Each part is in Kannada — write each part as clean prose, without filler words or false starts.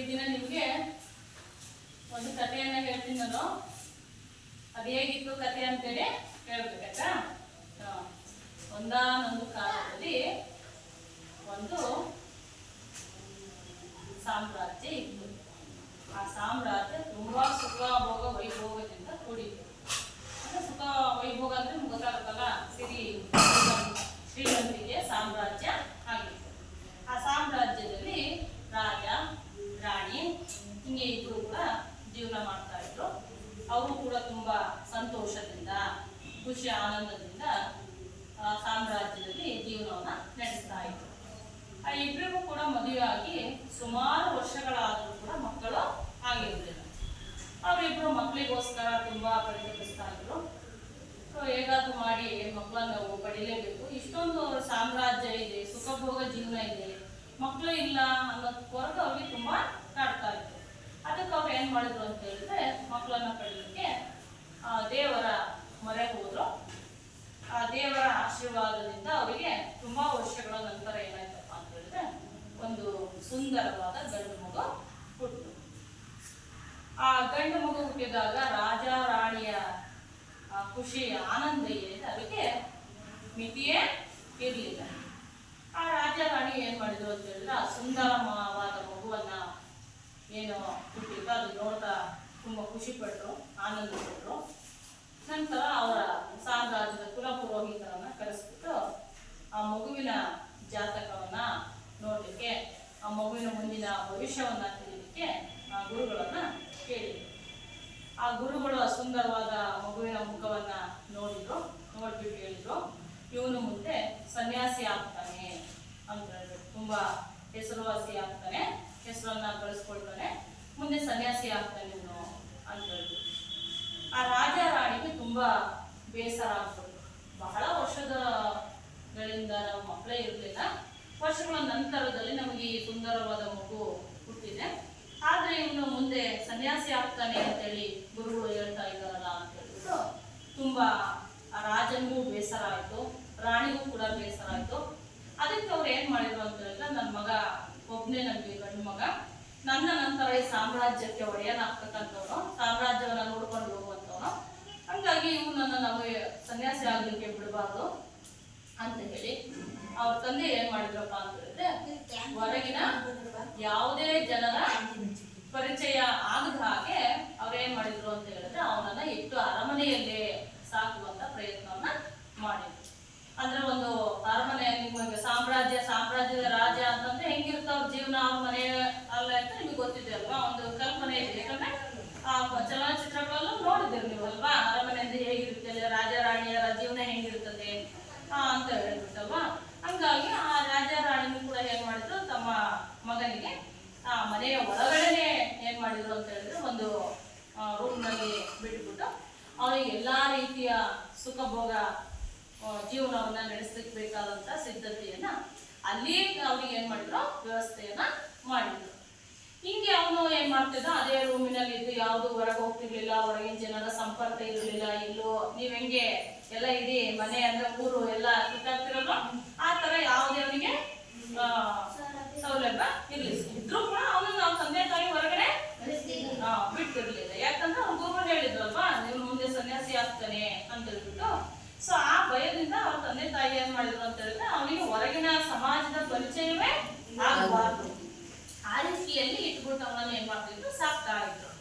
ದಿನ ನಿಮಗೆ ಒಂದು ಕಥೆಯನ್ನ ಹೇಳ್ತೀನಿ ನಾನು. ಅದು ಹೇಗಿತ್ತು ಕಥೆ ಅಂತೇಳಿ ಹೇಳ್ಬೇಕಾಯ್ತಾ. ಒಂದಾನೊಂದು ಕಾಲದಲ್ಲಿ ಒಂದು ಸಾಮ್ರಾಜ್ಯ ಇತ್ತು. ಆ ಸಾಮ್ರಾಜ್ಯ ತುಂಬಾ ಸುಖ ಭೋಗ ವೈಭೋಗದಿಂದ ಕೂಡಿತ್ತು. ಅಂದ್ರೆ ಸುಖ ವೈಭೋಗ ಅಂದ್ರೆ ಗೊತ್ತಾಗುತ್ತಲ್ಲ, ಶ್ರೀಮಂತಿಗೆ ಸಾಮ್ರಾಜ್ಯ ಆಗಿತ್ತು. ಆ ಸಾಮ್ರಾಜ್ಯದಲ್ಲಿ ರಾಜ ರಾಣಿ ಹಿಂಗೆ ಇಬ್ರು ಕೂಡ ಜೀವನ ಮಾಡ್ತಾ ಇದ್ರು. ಅವರು ಕೂಡ ತುಂಬಾ ಸಂತೋಷದಿಂದ ಖುಷಿ ಆನಂದದಿಂದ ಸಾಮ್ರಾಜ್ಯದಲ್ಲಿ ಜೀವನವನ್ನ ನಡೆಸ್ತಾ ಇದ್ರು. ಆ ಇಬ್ಬರಿಗೂ ಕೂಡ ಮದುವೆ ಆಗಿ ಸುಮಾರು ವರ್ಷಗಳಾದರೂ ಕೂಡ ಮಕ್ಕಳು ಆಗಿರಲಿಲ್ಲ. ಅವರಿಬ್ರು ಮಕ್ಕಳಿಗೋಸ್ಕರ ತುಂಬಾ ಪರಿತಪಿಸ್ತಾ ಇದ್ರು. ಹೇಗಾದ್ರೂ ಮಾಡಿ ಮಕ್ಕಳನ್ನ ನಾವು ಪಡಿಲೇಬೇಕು, ಇಷ್ಟೊಂದು ಸಾಮ್ರಾಜ್ಯ ಇದೆ, ಸುಖಭೋಗ ಜೀವನ ಇದೆ, ಮಕ್ಕಳು ಇಲ್ಲ ಅನ್ನೋದಕ್ಕೋರ್ಗು ಅವ್ರಿಗೆ ತುಂಬಾ ಕಾಡ್ತಾ ಇತ್ತು. ಅದಕ್ಕೆ ಅವ್ರು ಏನ್ ಮಾಡಿದ್ರು ಅಂತ ಹೇಳಿದ್ರೆ, ಮಕ್ಕಳನ್ನ ಪಡೀಲಿಕ್ಕೆ ದೇವರ ಮೊರೆ ಹೋದ್ರು. ಆ ದೇವರ ಆಶೀರ್ವಾದದಿಂದ ಅವರಿಗೆ ತುಂಬಾ ವರ್ಷಗಳ ನಂತರ ಏನಾಯ್ತಪ್ಪ ಅಂತ ಹೇಳಿದ್ರೆ ಒಂದು ಸುಂದರವಾದ ಗಂಡು ಮಗು ಹುಟ್ಟಿತು. ಆ ಗಂಡು ಮಗು ಹುಟ್ಟಿದಾಗ ರಾಜ ರಾಣಿಯ ಖುಷಿ ಆನಂದ ಏನಿದೆ ಅದಕ್ಕೆ ಮಿತಿಯೇ ಇರಲಿಲ್ಲ. ಆ ರಾಜ ರಾಣಿ ಏನ್ ಮಾಡಿದ್ರು ಅಂತ ಹೇಳಿದ್ರೆ, ಆ ಸುಂದರವಾದ ಮಗುವನ್ನ ಏನು ಹುಟ್ಟಿತ್ತು ಅದು ನೋಡ್ತಾ ತುಂಬಾ ಖುಷಿ ಪಟ್ರು, ಆನಂದ ಪಟ್ರು. ನಂತರ ಅವರ ಸಾಮ್ರಾಜ್ಯದ ಕುಲಪುರೋಹಿತರನ್ನ ಕರೆಸ್ಬಿಟ್ಟು ಆ ಮಗುವಿನ ಜಾತಕವನ್ನ ನೋಡ್ಲಿಕ್ಕೆ, ಆ ಮಗುವಿನ ಮುಂದಿನ ಭವಿಷ್ಯವನ್ನ ತಿಳಿಲಿಕ್ಕೆ ಆ ಗುರುಗಳನ್ನ ಕೇಳಿದ್ರು. ಆ ಗುರುಗಳು ಸುಂದರವಾದ ಮಗುವಿನ ಮುಖವನ್ನ ನೋಡ್ಬಿಟ್ಟು ಹೇಳಿದ್ರು, ಇವನು ಮುಂದೆ ಸನ್ಯಾಸಿ ಆಗ್ತಾನೆ ಅಂತ ಹೇಳಿದ್ರು. ತುಂಬಾ ಹೆಸರುವಾಸಿ ಆಗ್ತಾನೆ, ಹೆಸರನ್ನ ಬಳಸ್ಕೊಳ್ತಾನೆ, ಮುಂದೆ ಸನ್ಯಾಸಿ ಆಗ್ತಾನೆ ಇವನು ಅಂತ ಹೇಳಿದ್ರು. ಆ ರಾಜ ರಾಣಿಗೆ ತುಂಬಾ ಬೇಸರ ಆಗ್ಬಿಟ್ಟು, ಬಹಳ ವರ್ಷಗಳಿಂದ ನಾವು ಮಕ್ಕಳೇ ಇರಲಿಲ್ಲ, ವರ್ಷಗಳ ನಂತರದಲ್ಲಿ ನಮಗೆ ಈ ಸುಂದರವಾದ ಮಗು ಹುಟ್ಟಿದೆ, ಆದ್ರೆ ಇವನು ಮುಂದೆ ಸನ್ಯಾಸಿ ಆಗ್ತಾನೆ ಅಂತೇಳಿ ಗುರುಗಳು ಹೇಳ್ತಾ ಇದ್ದಾರಲ್ಲ ಅಂತ ಹೇಳ್ಬಿಟ್ಟು ತುಂಬಾ ಆ ರಾಜನಿಗೂ ಬೇಸರ ಆಯ್ತು, ರಾಣಿಗೂ ಕೂಡ ಬೇಸರ ಆಯ್ತು. ಅದಕ್ಕೆ ಅವ್ರು ಏನ್ ಮಾಡಿದ್ರು ಅಂತ ಹೇಳಿದ್ರೆ, ನನ್ನ ಮಗ ಒಬ್ನೇ ನನ್ಗೆ ಗಂಡು ಮಗ, ನನ್ನ ನಂತರ ಈ ಸಾಮ್ರಾಜ್ಯಕ್ಕೆ ಒಡೆಯನಾಗ್ತಕ್ಕಂಥವ್ನು, ಸಾಮ್ರಾಜ್ಯವನ್ನ ನೋಡ್ಕೊಂಡು ಹೋಗುವಂಥವ್ನು, ಹಂಗಾಗಿ ಇವನನ್ನ ನಾವು ಸನ್ಯಾಸಿ ಆಗ್ಲಿಕ್ಕೆ ಬಿಡಬಾರ್ದು ಅಂತ ಹೇಳಿ ಅವ್ರ ತಂದೆ ಏನ್ ಮಾಡಿದ್ರಪ್ಪ ಅಂತ ಹೇಳಿದ್ರೆ, ಹೊರಗಿನ ಯಾವುದೇ ಜನರ ಪರಿಚಯ ಆಗದ ಹಾಗೆ ಅವ್ರೇನ್ ಮಾಡಿದ್ರು ಅಂತ ಹೇಳಿದ್ರೆ, ಅವನನ್ನ ಇಟ್ಟು ಅರಮನೆಯಲ್ಲೇ ಸಾಕುವಂತ ಪ್ರಯತ್ನವನ್ನ ಮಾಡಿದ್ರು. ಅಂದ್ರೆ ಒಂದು ಅರಮನೆ, ನಿಮಗೆ ಸಾಮ್ರಾಜ್ಯದ ರಾಜ ಅಂತಂದ್ರೆ ಹೆಂಗಿರುತ್ತೆ ಅವ್ರ ಜೀವನ, ಅವ್ರ ಮನೆ ಅಲ್ಲ ಅಂತ ನಿಮ್ಗೆ ಗೊತ್ತಿದೆ ಅಲ್ವಾ, ಒಂದು ಕಲ್ಪನೆ ಇದೆ. ಯಾಕಂದ್ರೆ ಆ ಚಲನಚಿತ್ರಗಳಲ್ಲೂ ನೋಡಿದ್ದೀರಿ ನೀವು ಅಲ್ವಾ, ಅರಮನೆಯಿಂದ ಹೇಗಿರುತ್ತೆ, ರಾಜ ರಾಣಿಯರ ಜೀವನ ಹೆಂಗಿರ್ತದೆ ಅಂತ ಹೇಳ್ಬಿಟ್ಟಲ್ವಾ. ಹಂಗಾಗಿ ಆ ರಾಜ ರಾಣಿನೂ ಕೂಡ ಏನ್ ಮಾಡಿದ್ರು, ತಮ್ಮ ಮಗನಿಗೆ ಆ ಮನೆಯ ಒಳಗಡೆನೆ ಏನ್ ಮಾಡಿದ್ರು ಅಂತ ಹೇಳಿದ್ರೆ, ಒಂದು ರೂಮ್ ನಲ್ಲಿ ಬಿಟ್ಬಿಟ್ಟು ಅವನಿಗೆ ಎಲ್ಲಾ ರೀತಿಯ ಸುಖ ಭೋಗ ಜೀವನವನ್ನ ನಡೆಸಲಿಕ್ಕೆ ಬೇಕಾದಂತ ಸಿದ್ಧತೆಯನ್ನ ಅಲ್ಲಿ ಅವ್ರಿಗೆ ಏನ್ ಮಾಡಿದ್ರು, ವ್ಯವಸ್ಥೆಯನ್ನ ಮಾಡಿದ್ರು. ಹಿಂಗೆ ಅವನು ಏನ್ ಮಾಡ್ತಿದ್ದ, ಅದೇ ರೂಮಿನಲ್ಲಿ ಇದ್ದು ಯಾವ್ದು ಹೊರಗೆ ಹೋಗ್ತಿರ್ಲಿಲ್ಲ, ಹೊರಗಿನ ಜನರ ಸಂಪರ್ಕ ಇರಲಿಲ್ಲ. ಇಲ್ಲೂ ನೀವ್ ಹೆಂಗೆ ಎಲ್ಲ ಇಡೀ ಮನೆ ಅಂದ್ರೆ ಊರು ಎಲ್ಲ ಸುತ್ತಾಡ್ತಿರಲ್ವ, ಆ ತರ ಯಾವುದೇ ಅವನಿಗೆ ಸೌಲಭ್ಯ ಇರ್ಲಿಲ್ಲ. ಇದ್ರೂ ಕೂಡ ಅವನು ನಾವು ತಂದೆ ತಾಯಿ ಹೊರಗಡೆ ಬಿಟ್ಟಿರ್ಲಿಲ್ಲ. ಯಾಕಂದ್ರೆ ಅವ್ರ ಗುರು ಹೇಳಿದ್ರಲ್ವಾ, ನೀವು ಮುಂದೆ ಸನ್ಯಾಸಿ ಆಗ್ತಾನೆ ಅಂತ ಹೇಳ್ಬಿಟ್ಟು. ಸೊ ಆ ಭಯದಿಂದ ಅವ್ರ ತಂದೆ ತಾಯಿ ಏನ್ ಮಾಡಿದ್ರು ಅಂತ ಹೇಳಿದ್ರೆ, ಅವನಿಗೆ ಹೊರಗಿನ ಸಮಾಜದ ಪರಿಚಯವೇ ಆಗಬಾರ್ದು, ಆ ರೀತಿಯಲ್ಲಿ ಇಟ್ಬಿಟ್ಟು ಅವನನ್ನು ಏನ್ ಮಾಡ್ತಿದ್ರು, ಸಾಕ್ತಾ ಇದ್ರು.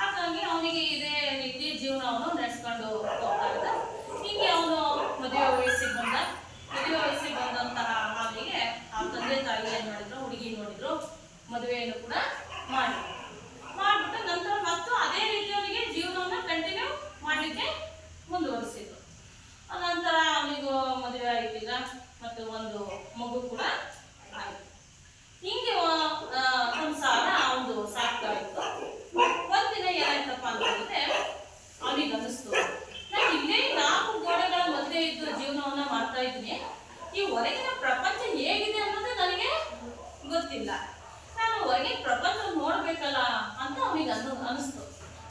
ಹಾಗಾಗಿ ಅವನಿಗೆ ಇದೇ ರೀತಿ ಜೀವನವನ್ನು ನಡೆಸ್ಕೊಂಡು ಹೋಗ್ತಾ ಇದ್ದ. ಹೀಗೆ ಅವನು ಮದುವೆ ವಯಸ್ಸಿಗೆ ಬಂದಂತಹ ಹಾವಿಗೆ ಆ ತಂದೆ ತಾಯಿ ಏನ್ ಮಾಡಿದ್ರು, ಹುಡುಗಿ ನೋಡಿದ್ರು, ಮದುವೆಯನ್ನು ಕೂಡ ಮಾಡ್ಬಿಟ್ಟು ನಂತರ ಮತ್ತು ಅದೇ ರೀತಿ ಅವನಿಗೆ ಜೀವನವನ್ನ ಕಂಟಿನ್ಯೂ ಮಾಡ್ಲಿಕ್ಕೆ ಮುಂದುವರಿಸಿದ್ರು. ನಂತರ ಅವನಿಗೂ ಮದುವೆ ಆಯ್ತೀಗ, ಮತ್ತು ಒಂದು ಮಗು ಕೂಡ ಆಯ್ತು. ಹಿಂಗೆ ಸಂಸಾರ ಅವನು ಸಾಕ್ತಾ ಇತ್ತು. ಒಂದಿನ ಏನಾಯ್ತಪ್ಪ ಅಂತ ಹೇಳಿದ್ರೆ, ಅವನಿಗೆ ಅನಿಸ್ತು, ನಾನು ಇಲ್ಲೇ 4 ಗೋಡೆಗಳ ಮಧ್ಯೆ ಇದ್ದು ಜೀವನವನ್ನ ಮಾಡ್ತಾ ಇದ್ದೀನಿ, ಈ ಹೊರಗಿನ ಪ್ರಪಂಚ ಹೇಗಿದೆ ಅನ್ನೋದು ನನಗೆ ಗೊತ್ತಿಲ್ಲ, ನಾನು ಹೊರಗಿನ ಪ್ರಪಂಚ ನೋಡ್ಬೇಕಲ್ಲ ಅಂತ ಅವನಿಗೆ ಅನಿಸ್ತು.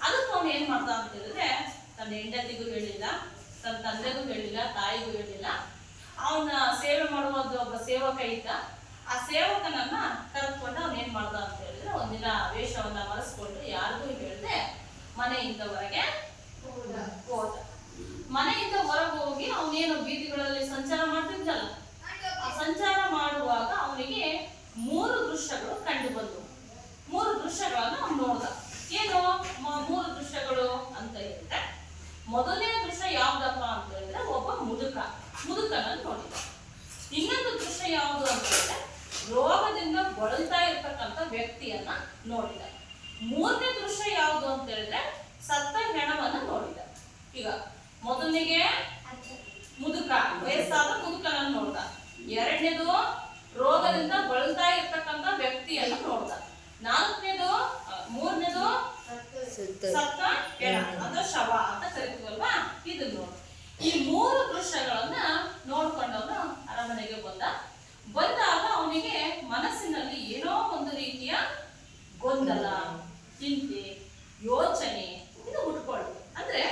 ಅದಕ್ಕೆ ಅವನು ಏನ್ ಮಾಡ್ತಾ ಅಂತ ಹೇಳಿದ್ರೆ, ತನ್ನ ಹೆಂಡತಿಗೂ ಹೇಳಿಲ್ಲ, ತನ್ನ ತಂದೆಗೂ ಹೇಳಿಲ್ಲ, ತಾಯಿಗೂ ಹೇಳಿಲ್ಲ. ಅವನ ಸೇವೆ ಮಾಡುವುದು ಒಬ್ಬ ಸೇವಕ ಇದ್ದ, ಆ ಸೇವಕನನ್ನ ಕರೆದುಕೊಂಡು ಅವನು ಏನ್ ಮಾಡ್ದ ಅಂತ ಹೇಳಿದ್ರೆ ಒಂದಿನ ವೇಷವನ್ನ ಮರೆಸ್ಕೊಂಡು ಯಾರಿಗೂ ಹೇಳ್ದೆ ಮನೆಯಿಂದ ಹೊರಗೆ ಹೋದ. ಮನೆಯಿಂದ ಹೊರಗೆ ಹೋಗಿ ಅವನೇನು ಬೀದಿಗಳಲ್ಲಿ ಸಂಚಾರ ಮಾಡ್ತಿದ್ದಲ್ಲ, ಆ ಸಂಚಾರ ಮಾಡುವಾಗ ಅವನಿಗೆ 3 ದೃಶ್ಯಗಳು ಕಂಡು ಬಂದವು. 3 ದೃಶ್ಯಗಳನ್ನ ಅವನು ನೋಡ್ದ. ಏನು 3 ದೃಶ್ಯಗಳು ಅಂತ ಹೇಳಿದ್ರೆ, ಮೊದಲನೇ ದೃಶ್ಯ ಯಾವ್ದಪ್ಪ ಅಂತ ಹೇಳಿದ್ರೆ ಒಬ್ಬ ಮುದುಕನನ್ನು ನೋಡಿದ. ಇನ್ನೊಂದು ದೃಶ್ಯ ಯಾವುದು ಅಂತ ಹೇಳಿದ್ರೆ ರೋಗದಿಂದ ಬಳಲ್ತಾ ಇರ್ತಕ್ಕಂಥ ವ್ಯಕ್ತಿಯನ್ನ ನೋಡಿದ. 3ನೇ ದೃಶ್ಯ ಯಾವುದು ಅಂತ ಹೇಳಿದ್ರೆ ಸತ್ತ ಹೆಣವನ್ನ ನೋಡಿದ. ಈಗ ಮೊದಲನಿಗೆ ವಯಸ್ಸಾದ ಮುದುಕನನ್ನು ನೋಡ್ದ. 2ನೇದು ರೋಗದಿಂದ ಬಳಲ್ತಾ ಇರ್ತಕ್ಕಂಥ ವ್ಯಕ್ತಿಯನ್ನ ನೋಡ್ದ. 4ನೇದು 3ನೇದು ಸತ್ತ ಹೆಣ ಅಥವಾ ಶವ ಅಂತ ಕರಿತೀವಲ್ವಾ, ಇದನ್ನ ನೋಡ. ಈ 3 ದೃಶ್ಯಗಳನ್ನ ನೋಡ್ಕೊಂಡವನು ಅರಮನೆಗೆ ಬಂದಾಗ ಅವನಿಗೆ ಮನಸ್ಸಿನಲ್ಲಿ ಏನೋ ಒಂದು ರೀತಿಯ ಗೊಂದಲ, ಚಿಂತೆ, ಯೋಚನೆ ಇದು ಹುಟ್ಕೊಳ್ಳುತ್ತೆ. ಅಂದ್ರೆ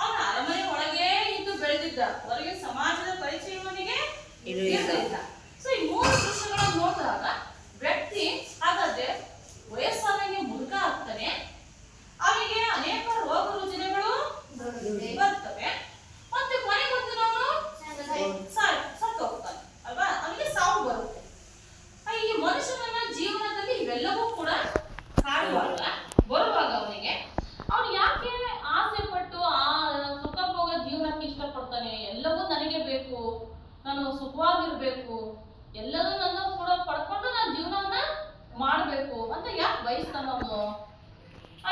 ಅವನ ಅರಮನೆ ಒಳಗೆ ಇದ್ದು ಬೆಳೆದಿದ್ದ, ಹೊರಗೆ ಸಮಾಜದ ಪರಿಚಯ ಅವನಿಗೆ ಇರಲಿಲ್ಲ. ಸೊ ಈ 3 ದೃಶ್ಯಗಳನ್ನು ನೋಡಿದಾಗ ವ್ಯಕ್ತಿ ಹಾಗಾದ್ರೆ ವಯಸ್ಸಾದಂಗೆ ಮುದುಕ ಆಗ್ತಾನೆ, ಅವನಿಗೆ ಅನೇಕ ರೋಗ ರುಜಿನಗಳು ಬರ್ತವೆ, ಮತ್ತೆ ಕೊನೆಗೊಂದು ಅವನು ಸತ್ತು ಹೋಗ್ತಾನೆ ಅಲ್ವಾ, ಅವನಿಗೆ ಸಾವು ಬರುತ್ತೆ. ಈ ಮನುಷ್ಯನ ಜೀವನದಲ್ಲಿ ಇವೆಲ್ಲವೂ ಕೂಡ ಬರುವಾಗ ಅವನು ಯಾಕೆ ಆಸೆ ಪಟ್ಟು ಆ ಸುಖ ಭೋಗ ಜೀವನಕ್ಕೆ ಇಷ್ಟಪಡ್ತಾನೆ? ಎಲ್ಲವೂ ನನಗೆ ಬೇಕು, ನಾನು ಸುಖವಾಗಿರ್ಬೇಕು, ಎಲ್ಲದೂ ನನ್ನ ಕೂಡ ಪಡ್ಕೊಂಡು ನಾನು ಜೀವನವನ್ನ ಮಾಡ್ಬೇಕು ಅಂತ ಯಾಕೆ ಬಯಸ್ತಾನ ಅವನು?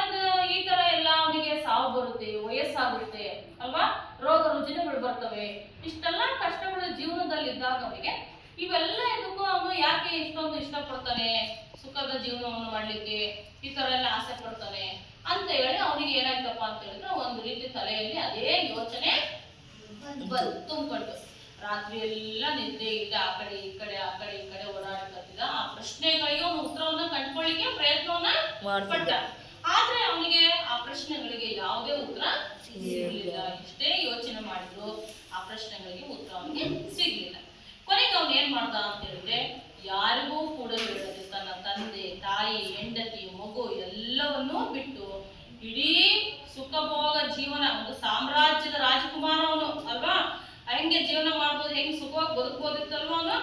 ಅದು ಈ ತರ ಎಲ್ಲ ಅವನಿಗೆ ಸಾವು ಬರುತ್ತೆ, ವಯಸ್ಸಾಗುತ್ತೆ ಅಲ್ವಾ, ರೋಗ ರುಜಿನಗಳು ಬರ್ತವೆ, ಇಷ್ಟೆಲ್ಲ ಕಷ್ಟಗಳು ಜೀವನದಲ್ಲಿ ಇದ್ದಾಗ ಅವನಿಗೆ ಇವೆಲ್ಲ ಇದಕ್ಕೂ ಅವನು ಯಾಕೆ ಇಷ್ಟೊಂದು ಇಷ್ಟಪಡ್ತಾನೆ, ಸುಖದ ಜೀವನವನ್ನು ಮಾಡ್ಲಿಕ್ಕೆ ಈ ತರ ಎಲ್ಲ ಆಸೆ ಪಡ್ತಾನೆ ಅಂತ ಹೇಳಿ ಅವನಿಗೆ ಏನಾಯ್ತಪ್ಪ ಅಂತ ಹೇಳಿದ್ರೆ ಒಂದು ರೀತಿ ತಲೆಯಲ್ಲಿ ಅದೇ ಯೋಚನೆ ತುಂಬಿಕೊಂಡು ರಾತ್ರಿ ಎಲ್ಲ ನಿದ್ದೆ ಇಲ್ಲ, ಆ ಕಡೆ ಈ ಕಡೆ ಓಡಾಡ್ತಿದ್ದ. ಆ ಪ್ರಶ್ನೆಗಳಿಗೆ ಅವನು ಉತ್ತರವನ್ನ ಕಂಡುಕೊಳ್ಳಿಕ್ಕೆ ಪ್ರಯತ್ನವನ್ನ ಪಟ್ಟ. ಆದ್ರೆ ಅವನಿಗೆ ಆ ಪ್ರಶ್ನೆಗಳಿಗೆ ಯಾವುದೇ ಉತ್ತರ ಸಿಗಲಿಲ್ಲ. ಎಷ್ಟೇ ಯೋಚನೆ ಮಾಡಿದ್ರು ಆ ಪ್ರಶ್ನೆಗಳಿಗೆ ಉತ್ತರ ಅವನಿಗೆ ಸಿಗ್ಲಿಲ್ಲ. ಕೊನೆಗೆ ಅವನು ಏನ್ ಮಾಡ್ದ ಅಂತ ಹೇಳಿದ್ರೆ ಯಾರಿಗೂ ಕೂಡ ಹೇಳದೆ ತನ್ನ ತಂದೆ, ತಾಯಿ, ಹೆಂಡತಿ, ಮಗು ಎಲ್ಲವನ್ನೂ ಬಿಟ್ಟು ಇಡೀ ಸುಖಭೋಗ ಜೀವನ, ಒಂದು ಸಾಮ್ರಾಜ್ಯದ ರಾಜಕುಮಾರ ಅವನು ಅಲ್ವಾ, ಹೆಂಗೆ ಜೀವನ ಮಾಡ್ಬೋದು, ಹೆಂಗೆ ಸುಖವಾಗಿ ಬದುಕಬಹುದಿತ್ತಲ್ವ ಅವನು.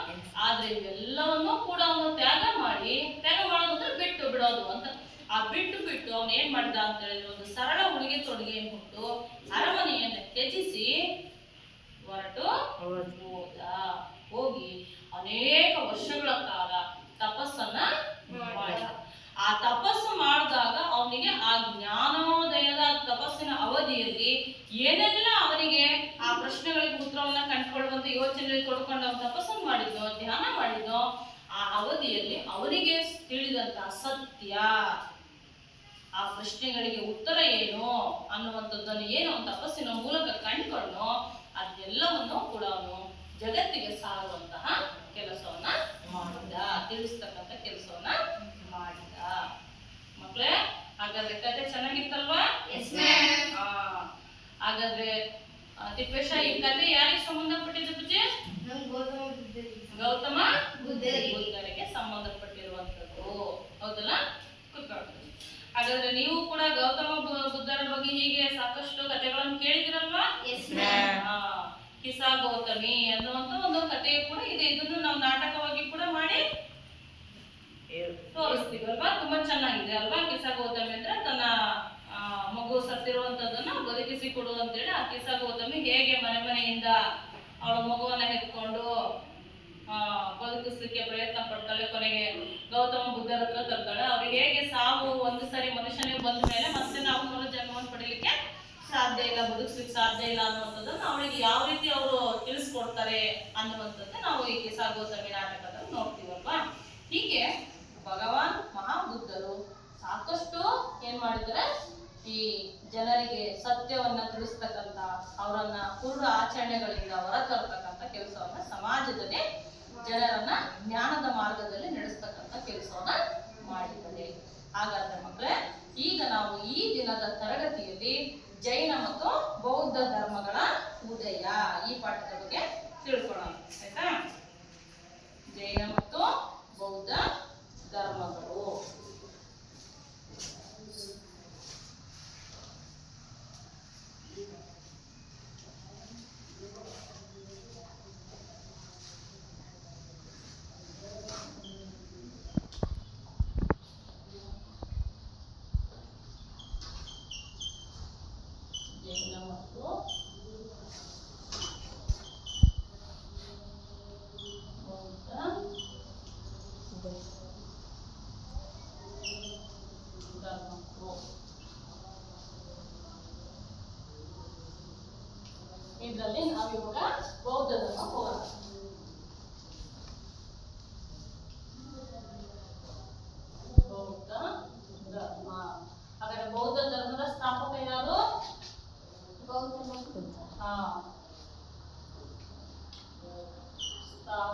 ಆದ್ರೆ ಇವೆಲ್ಲವನ್ನೂ ಕೂಡ ಅವನು ತ್ಯಾಗ ಮಾಡೋದಂದ್ರೆ ಬಿಟ್ಟು ಬಿಡೋದು ಅಂತ. ಆ ಬಿಟ್ಟು ಅವನು ಏನ್ ಮಾಡಿದ ಅಂತ ಹೇಳಿದ್ರೆ ಒಂದು ಸರಳ ಉಡುಗೆ ತೊಡುಗೆಯನ್ನು ಕೊಟ್ಟು ಅರಮನೆಯನ್ನು ತ್ಯಜಿಸಿ ಹೊರಟು ಹೋಗಿ ಅನೇಕ ವರ್ಷಗಳ ಕಾಲ ತಪಸ್ಸನ್ನ ಮಾಡಿದ. ಆ ತಪಸ್ಸು ಮಾಡಿದಾಗ ಅವನಿಗೆ ಆ ಜ್ಞಾನೋದಯದ ತಪಸ್ಸಿನ ಅವಧಿಯಲ್ಲಿ ಏನೆಲ್ಲ ಅವನಿಗೆ ಆ ಪ್ರಶ್ನೆಗಳಿಗೆ ಉತ್ತರವನ್ನ ಕಂಡುಕೊಳ್ಳುವಂತ ಯೋಚನೆಯಲ್ಲಿ ತೊಡ್ಕೊಂಡು ಅವನು ತಪಸ್ಸನ್ನು ಮಾಡಿದ್ನೋ, ಧ್ಯಾನ ಮಾಡಿದ್ನೋ, ಆ ಅವಧಿಯಲ್ಲಿ ಅವನಿಗೆ ತಿಳಿದಂತಹ ಸತ್ಯ, ಆ ಪ್ರಶ್ನೆಗಳಿಗೆ ಉತ್ತರ ಏನು ಅನ್ನುವಂಥದ್ದನ್ನು ಏನು ಅವನು ತಪಸ್ಸಿನ ಮೂಲಕ ಕಂಡುಕೊಂಡೋ ಅದೆಲ್ಲವನ್ನು ಕೂಡ ಅವನು ಜಗತ್ತಿಗೆ ಸಾರುವಂತಹ ಕೆಲಸವನ್ನ ಮಾಡಿದ, ತಿಳಿಸ್ತಕ್ಕಂಥ ಕೆಲಸವನ್ನ ಮಾಡಿದ. ಮಕ್ಕಳೇ, ಹಾಗಾದ್ರೆ ಕತೆ ಚೆನ್ನಾಗಿತ್ತಲ್ವಾ? ಹಾಗಾದ್ರೆ ತಿಪ್ಪೇಶ, ಈ ಕತೆ ಯಾರಿಗೆ ಸಂಬಂಧಪಟ್ಟಿದ್ದು ಪೂಜೆ? ಗೌತಮ ಬುದ್ಧರಿಗೆ ಸಂಬಂಧಪಟ್ಟಿರುವಂತದ್ದು, ಹೌದಲ್ಲ? ಕೂತ್ಕೊಳ್ತೀವಿ. ಹಾಗಾದ್ರೆ ನೀವು ಕೂಡ ಗೌತಮ ಬುದ್ಧರ ಬಗ್ಗೆ ಹೀಗೆ ಸಾಕಷ್ಟು ಕಥೆಗಳನ್ನು ಕೇಳಿದಿರಲ್ವಾ? ಕಿಸಾ ಗೌತಮಿ ಅನ್ನುವಂತ ಒಂದು ಕಥೆ ಕೂಡ ಇದೆ. ಇದನ್ನು ನಾವು ನಾಟಕವಾಗಿ ಕೂಡ ಮಾಡಿ ತೋರಿಸ್ತೀವಲ್ವಾ? ತುಂಬಾ ಚೆನ್ನಾಗಿದೆ ಅಲ್ವಾ? ಕಿಸಾ ಗೌತಮಿ ಅಂದ್ರೆ ತನ್ನ ಮಗು ಸತ್ತಿರುವಂತದನ್ನ ಬದುಕಿಸಿ ಕೊಡು ಅಂತೇಳಿ ಆ ಕಿಸಾ ಗೌತಮಿ ಹೇಗೆ ಮನೆಯಿಂದ ಅವಳ ಮಗುವನ್ನ ಎತ್ಕೊಂಡು ಬದುಕಿಸ್ಲಿಕ್ಕೆ ಪ್ರಯತ್ನ ಪಡ್ತಾಳೆ, ಕೊನೆಗೆ ಗೌತಮ ಬುದ್ಧರ ಹತ್ರ ತರ್ತಾಳೆ. ಅವ್ರಿಗೆ ಹೇಗೆ ಸಾವು ಒಂದು ಸರಿ ಮನುಷ್ಯನಿಗೆ ಬಂದ ಮೇಲೆ ಮತ್ತೆ ನಾವು ಜನ್ಮವನ್ನು ಪಡೀಲಿಕ್ಕೆ ಸಾಧ್ಯ ಇಲ್ಲ, ಬದುಕಿಸ್ಲಿಕ್ಕೆ ಸಾಧ್ಯ ಇಲ್ಲ ಅನ್ನುವಂಥದ್ದನ್ನು ಅವಳಿಗೆ ಯಾವ ರೀತಿ ಅವರು ತಿಳಿಸ್ಕೊಡ್ತಾರೆ ಅನ್ನುವಂಥದ್ದು ನಾವು ಈ ಕಿಸಾ ಗೌತಮಿ ನಾಟಕದಲ್ಲಿ ನೋಡ್ತೀವಲ್ವಾ? ಹೀಗೆ ಭಗವಾನ್ ಮಹಾಬುದ್ಧರು ಸಾಕಷ್ಟು ಏನ್ ಮಾಡಿದ್ದಾರೆ, ಈ ಜನರಿಗೆ ಸತ್ಯವನ್ನ ತಿಳಿಸ್ತಕ್ಕಂಥ, ಅವರನ್ನ ಕುರುಡ ಆಚರಣೆಗಳಿಂದ ಹೊರತರ್ತಕ್ಕಂಥ ಕೆಲಸವನ್ನ, ಸಮಾಜದಲ್ಲಿ ಜನರನ್ನ ಜ್ಞಾನದ ಮಾರ್ಗದಲ್ಲಿ ನಡೆಸ್ತಕ್ಕಂಥ ಕೆಲಸವನ್ನ ಮಾಡಿದ್ದಾರೆ. ಹಾಗಾದ್ರೆ ಮಕ್ಕಳೇ, ಈಗ ನಾವು ಈ ದಿನದ ತರಗತಿಯಲ್ಲಿ ಜೈನ ಮತ್ತು ಬೌದ್ಧ ಧರ್ಮಗಳ ಉದಯ ಈ ಪಾಠದ ಬಗ್ಗೆ ತಿಳ್ಕೊಳ್ಳೋಣ, ಆಯ್ತಾ? ಜೈನ ಮತ್ತು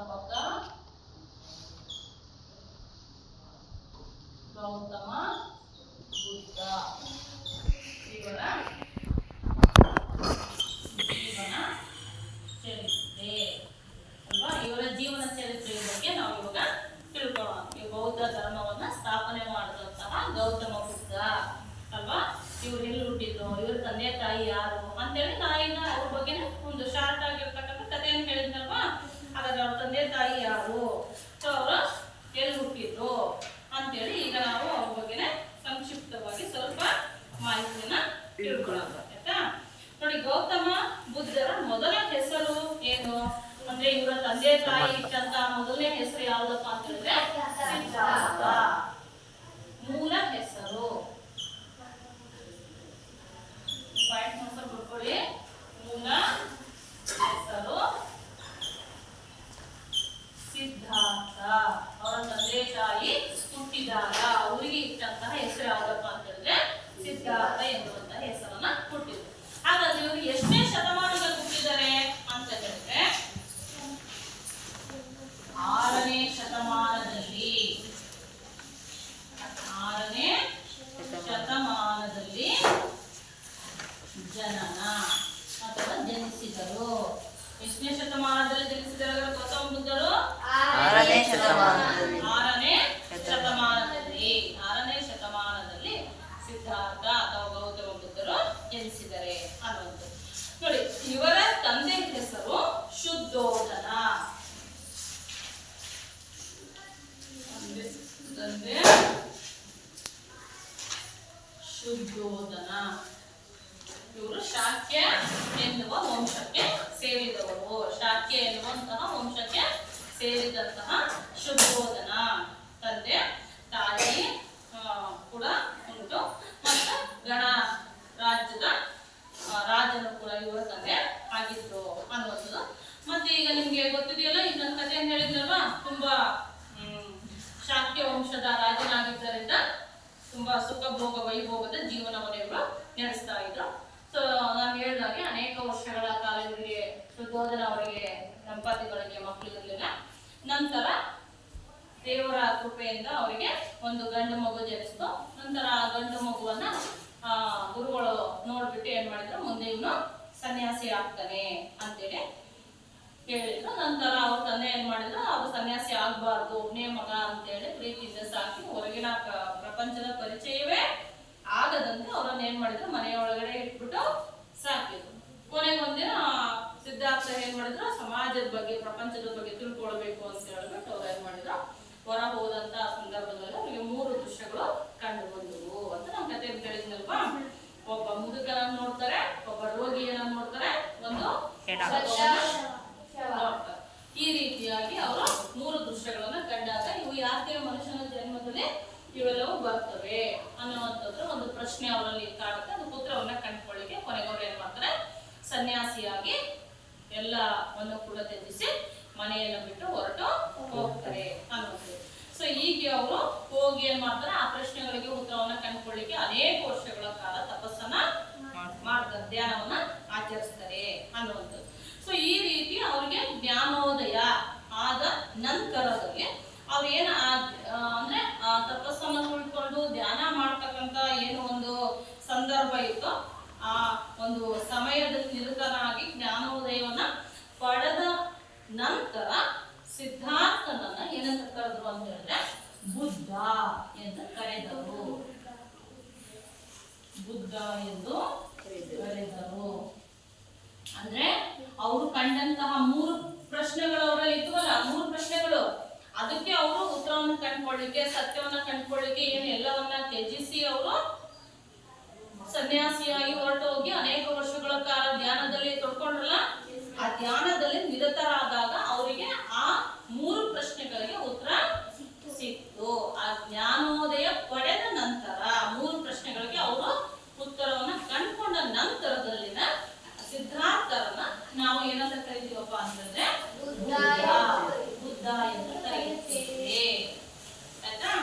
ಪ್ರಾರಂಭಕ ಗೌತಮ ಬುದ್ಧ ಇವರ ಜೀವನ ಚರಿತ್ರೆ ಅಲ್ವಾ. ಇವರ ಜೀವನ ಚರಿತ್ರೆಯ ಬಗ್ಗೆ ನಾವು ಇವಾಗ ತಿಳ್ಕೊಳ್ಳೋಣ. ಈ ಬೌದ್ಧ ಧರ್ಮವನ್ನ ಸ್ಥಾಪನೆ ಮಾಡಿದಂತಹ ಗೌತಮ ಬುದ್ಧ ಅಲ್ವಾ. ಇವ್ರು ಎಲ್ಲಿ ಹುಟ್ಟಿದ್ರು, ಇವ್ರ ತಂದೆ ತಾಯಿ ಯಾರು ಅಂತೇಳಿ ನಾಯಿನ ಅವ್ರ ಬಗ್ಗೆ ಒಂದು ಶಾರ್ಟ್ ಆಗಿರ್ತಕ್ಕಂಥ ಕಥೆಯನ್ನು ಹೇಳಿದ್ನಲ್ವಾ. ಹಾಗಾದ್ರೆ ಅವ್ರ ತಂದೆ ತಾಯಿ ಯಾರು, ಸೊ ಅವರು ಎಲ್ಲಿ ಹುಟ್ಟಿದ್ರು ಅಂತೇಳಿ ಈಗ ನಾವು ಅವ್ರ ಬಗ್ಗೆ ಸಂಕ್ಷಿಪ್ತವಾಗಿ ಸ್ವಲ್ಪ ಮಾಹಿತಿಯನ್ನ ತಿಳ್ಕೊಳ್ಳೋಣ ಆಯ್ತಾ. ನೋಡಿ, ಗೌತಮ ಬುದ್ಧರ ಮೊದಲ ಹೆಸರು ಏನು ಅಂದ್ರೆ, ಇವರ ತಂದೆ ತಾಯಿ ಇಟ್ಟಂತ ಮೊದಲನೇ ಹೆಸರು ಯಾವ್ದಪ್ಪ ಅಂತ ಹೇಳಿದ್ರೆ ಸಿದ್ಧಾರ್ಥ. ಮೂಲ ಹೆಸರು ಬರ್ಕೊಳ್ಳಿ. ಮೂಲ ಹೆಸರು ಸಿದ್ಧಾರ್ಥ. ಅವರ ತಂದೆ ತಾಯಿ ಹುಟ್ಟಿದಾಗ ಅವರಿಗೆ ಇಟ್ಟಂತಹ ಹೆಸರು ಯಾವ್ದಪ್ಪ ಅಂತ ಹೇಳಿದ್ರೆ ಸಿದ್ಧಾರ್ಥ ಎನ್ನುವಂತಹ ಹೆಸರನ್ನ ಕೊಟ್ಟಿದ್ರು. ಹಾಗಾದ್ರೆ ಇವರು ಎಷ್ಟನೇ ಶತಮಾನದಲ್ಲಿ ಹುಟ್ಟಿದ್ದಾರೆ ಅಂತ ಹೇಳಿದ್ರೆ 6ನೇ ಶತಮಾನದಲ್ಲಿ. 6ನೇ ಶತಮಾನದಲ್ಲಿ ಜನನ ಅಥವಾ ಜನಿಸಿದರು. ಎಷ್ಟನೇ ಶತಮಾನದಲ್ಲಿ ಜನಿಸಿದರು ಗೌತಮ ಬುದ್ಧರು? 6ನೇ ಶತಮಾನದಲ್ಲಿ. 6ನೇ ಶತಮಾನದಲ್ಲಿ. 6ನೇ ಶತಮಾನದಲ್ಲಿ ಸಿದ್ಧಾರ್ಥ ಅಥವಾ ಗೌತಮ ಬುದ್ಧರು ಜನಿಸಿದರೆ ಅನ್ನುವಂಥದ್ದು. ನೋಡಿ, ಇವರ ತಂದೆ ಹೆಸರು ಶುದ್ಧೋಧನ. ತಂದೆ ಶುದ್ಧೋಧನ. ಇವರು ಶಾಕ್ಯ ಎನ್ನುವ ವಂಶಕ್ಕೆ ಸೇರಿದವರು. ಶಾಕ್ಯ ಎನ್ನುವಂತಹ ವಂಶಕ್ಕೆ ಸೇರಿದಂತಹ ಶುದ್ಧೋಧನ. ತಂದೆ ತಾಯಿ ಕೂಡ ಉಂಟು ಮತ್ತು ಗಣ ರಾಜ್ಯದ ರಾಜನು ಕೂಡ ಇವರ ತಂದೆ ಆಗಿದ್ರು ಅನ್ನುವಂಥದ್ದು. ಮತ್ತೆ ಈಗ ನಿಮ್ಗೆ ಗೊತ್ತಿದೆಯಲ್ಲ, ಈಗ ನನ್ನ ಕಥೆಯನ್ನು ಹೇಳಿದ್ರಲ್ವಾ, ತುಂಬಾ ಶಾಕ್ಯ ವಂಶದ ರಾಜನಾಗಿದ್ದರಿಂದ ತುಂಬಾ ಸುಖ ಭೋಗ ವೈಭೋಗದ ಜೀವನವನ್ನು ಇವರು ನಡೆಸ್ತಾ ಇದ್ರು. ಸೊ ನಾನು ಹೇಳಿದಾಗೆ ಅನೇಕ ವರ್ಷಗಳ ಕಾಲ ಇವರಿಗೆ ಶುದ್ಧೋಧನ ಅವರಿಗೆ ದಂಪತಿಗಳಿಗೆ ಮಕ್ಕಳಿರಲಿಲ್ಲ. ನಂತರ ದೇವರ ಕೃಪೆಯಿಂದ ಅವರಿಗೆ ಒಂದು ಗಂಡು ಮಗು ಜನಿಸ್ತು. ನಂತರ ಆ ಗಂಡು ಮಗುವನ್ನ ಗುರುಗಳು ನೋಡ್ಬಿಟ್ಟು ಏನ್ ಮಾಡಿದ್ರು, ಮುಂದೆ ಇವನು ಸನ್ಯಾಸಿ ಆಗ್ತಾನೆ ಅಂತೇಳಿ ಹೇಳಿದ್ರು. ನಂತರ ಅವ್ರ ತಂದೆ ಏನ್ ಮಾಡಿದ್ರು, ಅವ್ರು ಸನ್ಯಾಸಿ ಆಗ್ಬಾರ್ದು, ಒಬ್ಬನೇ ಮಗ ಅಂತೇಳಿ ಪ್ರೀತಿಯಿಂದ ಸಾಕಿ ಹೊರಗಿನ ಪ್ರಪಂಚದ ಪರಿಚಯವೇ ಆಗದಂತೆ ಅವ್ರನ್ನ ಏನ್ ಮಾಡಿದ್ರು, ಮನೆಯೊಳಗಡೆ ಇಟ್ಬಿಟ್ಟು ಸಾಕಿದ್ರು. ಕೊನೆಗೊಂದಿನ ಸಿದ್ಧಾರ್ಥ ಏನ್ ಮಾಡಿದ್ರು, ಸಮಾಜದ ಬಗ್ಗೆ ಪ್ರಪಂಚದ ಬಗ್ಗೆ ತಿಳ್ಕೊಳ್ಬೇಕು ಅಂತ ಹೇಳ್ಬಿಟ್ಟು ಅವ್ರು ಏನ್ ಮಾಡಿದ್ರು, ಹೊರ ಹೋದಂತ ಸಂದರ್ಭದಲ್ಲಿ ಅವ್ರಿಗೆ 3 ದೃಶ್ಯಗಳು ಕಂಡು ಬಂದವು ಅಂತ ನಮ್ ಕಥೆ ಹೇಳಿದ್ನಲ್ವಾ. ಒಬ್ಬ ಮುದುಕನನ್ನು ನೋಡ್ತಾರೆ, ಒಬ್ಬ ರೋಗಿಯನ್ನ ನೋಡ್ತಾರೆ, ಒಂದು ಈ ರೀತಿಯಾಗಿ ಅವರು 3 ದೃಶ್ಯಗಳನ್ನ ಕಂಡಾಗ ಇವು ಯಾಕೆ ಮನುಷ್ಯನ ಜನ್ಮದಲ್ಲಿ ಇವೆಲ್ಲವೂ ಬರ್ತವೆ ಅನ್ನುವಂಥದ್ದು ಒಂದು ಪ್ರಶ್ನೆ ಅವರಲ್ಲಿ ಕಾಡುತ್ತೆ. ಅದು ಪುತ್ರವನ್ನ ಕಂಡುಕೊಳ್ಳಿಕ್ಕೆ ಕೊನೆಗವರು ಏನ್ ಮಾಡ್ತಾರೆ, ಸನ್ಯಾಸಿಯಾಗಿ ಎಲ್ಲವನ್ನು ಕೂಡ ತ್ಯಜಿಸಿ ಮನೆಯನ್ನು ಬಿಟ್ಟು ಹೊರಟು ಹೋಗ್ತಾರೆ ಅನ್ನೋದು. ಸೊ ಹೀಗೆ ಅವರು ಹೋಗಿ ಏನ್ ಮಾಡ್ತಾರೆ, ಆ ಪ್ರಶ್ನೆಗಳಿಗೆ ಉತ್ತರವನ್ನ ಕಂಡುಕೊಳ್ಳಿಕ್ಕೆ ಅನೇಕ ವರ್ಷಗಳ ಕಾಲ ತಪಸ್ಸನ್ನ ಮಾಡ್ತಾರೆ, ಧ್ಯಾನವನ್ನ ಆಚರಿಸ್ತಾರೆ ಅನ್ನುವಂಥದ್ದು. ಸೊ ಈ ರೀತಿ ಅವ್ರಿಗೆ ಜ್ಞಾನೋದಯ ಆದ ನಂತರದಲ್ಲಿ ಅವ್ರು ಏನು ಅಂದ್ರೆ ತಪಸ್ಸನ್ನು ಉಳ್ಕೊಂಡು ಧ್ಯಾನ ಮಾಡ್ತಕ್ಕಂತ ಏನು ಒಂದು ಸಂದರ್ಭ ಇತ್ತು, ಆ ಒಂದು ಸಮಯದಲ್ಲಿ ನಿರತನಾಗಿ ಜ್ಞಾನೋದಯವನ್ನ ಪಡೆದ ನಂತರ ಸಿದ್ಧಾರ್ಥನನ್ನ ಏನಂತ ಕರೆದ್ರು ಅಂತ ಹೇಳಿದ್ರೆ ಬುದ್ಧ ಎಂದು ಕರೆದರು. ಬುದ್ಧ ಎಂದು ಕರೆದರು. ಅಂದ್ರೆ ಅವರು ಕಂಡಂತಹ 3 ಪ್ರಶ್ನೆಗಳು ಅವರಲ್ಲಿ ಇತ್ತವಲ್ಲ, 3 ಪ್ರಶ್ನೆಗಳು, ಅದಕ್ಕೆ ಅವರು ಉತ್ತರವನ್ನು ಕಂಡುಕೊಳ್ಳಿಕ್ಕೆ, ಸತ್ಯವನ್ನ ಕಂಡುಕೊಳ್ಳಿಕ್ಕೆ ಏನು ಎಲ್ಲವನ್ನ ತ್ಯಜಿಸಿ ಅವರು ಸನ್ಯಾಸಿಯಾಗಿ ಹೊರಟು ಹೋಗಿ ಅನೇಕ ವರ್ಷಗಳ ಕಾಲ ಧ್ಯಾನದಲ್ಲಿ ತೊಡ್ಕೊಂಡ್ರಲ್ಲ, ಆ ಧ್ಯಾನದಲ್ಲಿ ನಿರತರಾದಾಗ ಅವರಿಗೆ ಆ 3 ಪ್ರಶ್ನೆಗಳಿಗೆ ಉತ್ತರ ಸಿಕ್ತು. ಆ ಜ್ಞಾನೋದಯ ಪಡೆದ ನಂತರ 3 ಪ್ರಶ್ನೆಗಳಿಗೆ ಅವರು ಉತ್ತರವನ್ನ ಕಂಡುಕೊಂಡ ನಂತರದಲ್ಲಿನ ಸಿದ್ಧಾರ್ಥರನ್ನ ನಾವು ಏನಂತ ಕರಿತೀವಪ್ಪ ಅಂತಂದ್ರೆ ಬುದ್ಧ ಎಂದು ಕರೆಯುತ್ತೇವೆ. ಆಯ್ತಾ?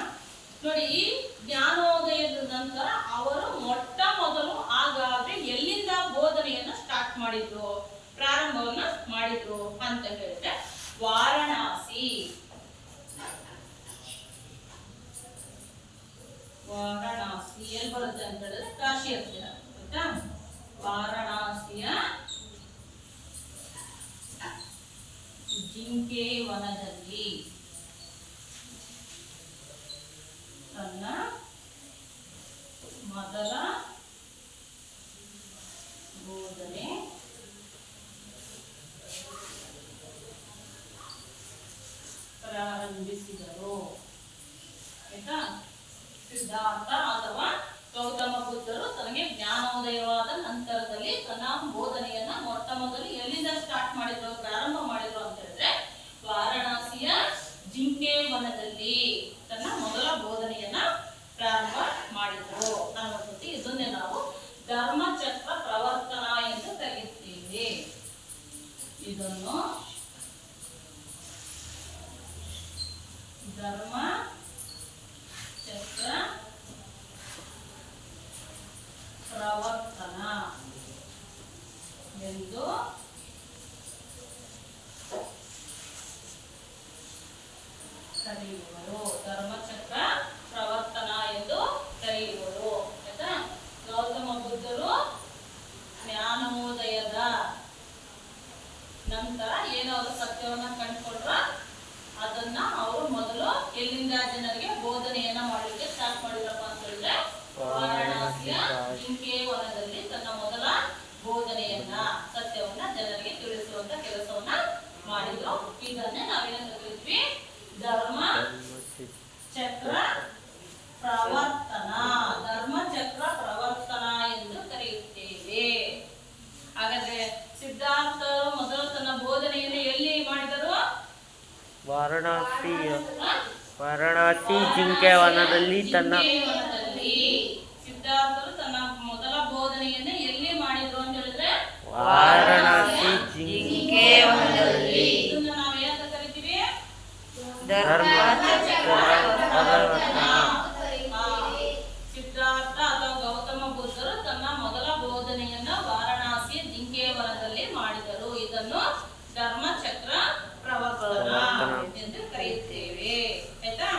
ನೋಡಿ, ಈ ಜ್ಞಾನೋದಯದ ನಂತರ ಅವರು ಮೊಟ್ಟ ಮೊದಲು ಹಾಗಾದ್ರೆ ಎಲ್ಲಿಂದ ಬೋಧನೆಯನ್ನ ಸ್ಟಾರ್ಟ್ ಮಾಡಿದ್ರು, ಪ್ರಾರಂಭವನ್ನ ಮಾಡಿದ್ರು ಅಂತ ಹೇಳಿದ್ರೆ ವಾರಣಾಸಿ ವಾರಣಾಸಿ ಎಲ್ಲಿ ಬರುತ್ತೆ ಅಂತ ಹೇಳಿದ್ರೆ ಕಾಶಿ ಹತ್ತಿರ ಆಯ್ತಾ. ವಾರಣಾಸಿಯ ಜಿಂಕೆ ವನದಲ್ಲಿ ತನ್ನ ಮೊದಲ ಬೋಧನೆ ಪ್ರಾರಂಭಿಸಿದರು ಆಯ್ತಾ. ಸಿದ್ಧಾರ್ಥ ಅಥವಾ ಗೌತಮ ಬುದ್ಧರು ತನಗೆ ಜ್ಞಾನೋದಯವಾದ ನಂತರದಲ್ಲಿ ತನ್ನ ಬೋಧನೆಯನ್ನ ಮೊಟ್ಟ ಮೊದಲು ಎಲ್ಲಿಂದ ಸ್ಟಾರ್ಟ್ ಮಾಡಿದ್ರು, ಪ್ರಾರಂಭ ಮಾಡಿದ್ರು ಅಂತ ಹೇಳಿದ್ರೆ ವಾರಣಾಸಿಯ ಜಿಂಕೆ ವನದಲ್ಲಿ ತನ್ನ ಮೊದಲ ಬೋಧನೆಯನ್ನ ಪ್ರಾರಂಭ ಮಾಡಿದ್ರು ಅನ್ನುವಂಥದ್ದು. ಇದನ್ನೇ ನಾವು ಧರ್ಮಚಕ್ರ ಪ್ರವರ್ತನ ಎಂದು ಕರೆಯುತ್ತೇವೆ. ಇದನ್ನು ಧರ್ಮ ಚಕ್ರ ಪ್ರವರ್ತನ ಎಂದು ಕರೆಯುವರು. ಧರ್ಮಚಕ್ರ ಪ್ರವರ್ತನ ಎಂದು ಕರೆಯುವರು ಆಯ್ತಾ. ಗೌತಮ ಬುದ್ಧರು ಜ್ಞಾನೋದಯದ ನಂತರ ಏನೋ ಅವರು ಸತ್ಯವನ್ನ ಕಂಡುಕೊಂಡ್ರ ಅದನ್ನ ಅವರು ಮೊದಲು ಎಲ್ಲಿಂದ ಜನರಿಗೆ ಬೋಧನೆಯನ್ನ ಮಾಡಲಿಕ್ಕೆ ಸ್ಟಾರ್ಟ್ ಮಾಡಿದ್ರಪ್ಪ ಅಂತ ಹೇಳಿದ್ರೆ ವಾರಣಾಸಿಯ ಜಿಂಕೆ ವನದಲ್ಲಿ ತನ್ನ ಮೊದಲ ಬೋಧನೆಯನ್ನ ಸತ್ಯವನ್ನ ಜನರಿಗೆ ತಿಳಿಸುವಂತ ಕೆಲಸವನ್ನ ಮಾಡಿದ್ರು. ಇದನ್ನೇ ನಾವೇನಂತ ಕರಿತೀವಿ, ಧರ್ಮ ಚಕ್ರ ಪ್ರವರ್ತನ, ಧರ್ಮಚಕ್ರ ಪ್ರವರ್ತನ ಎಂದು ಕರೆಯುತ್ತೇವೆ. ಹಾಗಾದ್ರೆ ಸಿದ್ಧಾರ್ಥರು ಮೊದಲು ತನ್ನ ಬೋಧನೆಯನ್ನು ಎಲ್ಲಿ ಮಾಡಿದರು? ವಾರಣಾಸಿ ಜಿಂಕೆ ವನದಲ್ಲಿ ತನ್ನ ಸಿದ್ಧಾರ್ಥರು ತನ್ನ ಮೊದಲ ಬೋಧನೆಯನ್ನು ಎಲ್ಲಿ ಮಾಡಿದ್ರು ಅಂತ ಹೇಳಿದ್ರೆ ವಾರಣಾಸಿ ಜಿಂಕೆ ವನದಲ್ಲಿ. ಇದನ್ನ ನಾವು ಏನಂತ ಕರಿತೀವಿ? ಸಿದ್ಧಾರ್ಥ ಅಥವಾ ಗೌತಮ ಬುದ್ಧರು ತನ್ನ ಮೊದಲ ಬೋಧನೆಯನ್ನ ವಾರಣಾಸಿಯ ಜಿಂಕೆ ವನದಲ್ಲಿ ಮಾಡಿದರು. ಇದನ್ನು ಧರ್ಮಚಕ್ರ ಪ್ರವರ್ತನ ಎಂದು ಕರೆಯುತ್ತೇವೆ ಆಯ್ತಾ.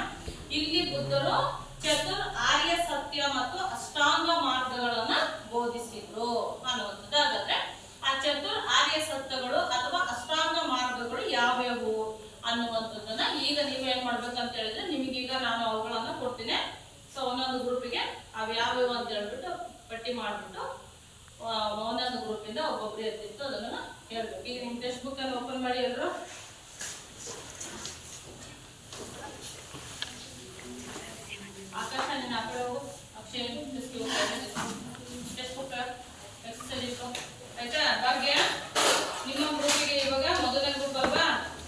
ಇಲ್ಲಿ ಬುದ್ಧರು ಚತುರ್ ಆರ್ಯ ಸತ್ಯ ಮತ್ತು ಅಷ್ಟಾಂಗ ಮಾರ್ಗಗಳನ್ನ ಬೋಧಿಸಿದ್ರು ಅನ್ನುವಂಥದ್ದು. ಹಾಗಾದ್ರೆ ಆ ಚತುರ್ ಆರ್ಯ ಸತ್ಯಗಳು ಅಥವಾ ಅಷ್ಟಾಂಗ ಮಾರ್ಗಗಳು ಯಾವ್ಯಾವು ಅನ್ನುವಂಥದ್ದನ್ನ ಈಗ ನೀವು ಏನ್ ಮಾಡ್ಬೇಕಂತ ಹೇಳಿದ್ರೆ, ನಿಮಗೀಗ ನಾನು ಅವುಗಳನ್ನ ಕೊಡ್ತೀನಿ. ಸೊ ಒಂದೊಂದು ಗ್ರೂಪಿಗೆ ಅವು ಯಾವ್ಯಾವು ಅಂತ ಹೇಳ್ಬಿಟ್ಟು ಪಟ್ಟಿ ಮಾಡ್ಬಿಟ್ಟು ಒಂದೊಂದು ಗ್ರೂಪಿಂದ ಒಬ್ಬೊಬ್ರು ಇರ್ತಿತ್ತು ಅದನ್ನ ಹೇಳ್ಬೇಕು. ಈಗ ನಿಮ್ ಟೆಕ್ಸ್ಟ್ ಬುಕ್ ಅನ್ನು ಓಪನ್ ಮಾಡಿ ಎಲ್ರು. ಆಕಾಶ ನಿನ್ನ ಆ ಕಡೆ ಹೋಗು. ಅಕ್ಷಯ ಟೆಕ್ಸ್ಟ್ ಬುಕ್ ಎಕ್ಸರ್ಸೈಸ್ ಇತ್ತು ಆಯ್ತಾ. ಭಾಗ್ಯ ನಿಮ್ಮ ಗ್ರೂಪಿಗೆ ಇವಾಗ ಮೊದಲನೇ ಗ್ರೂಪ್ ಅಲ್ವಾ,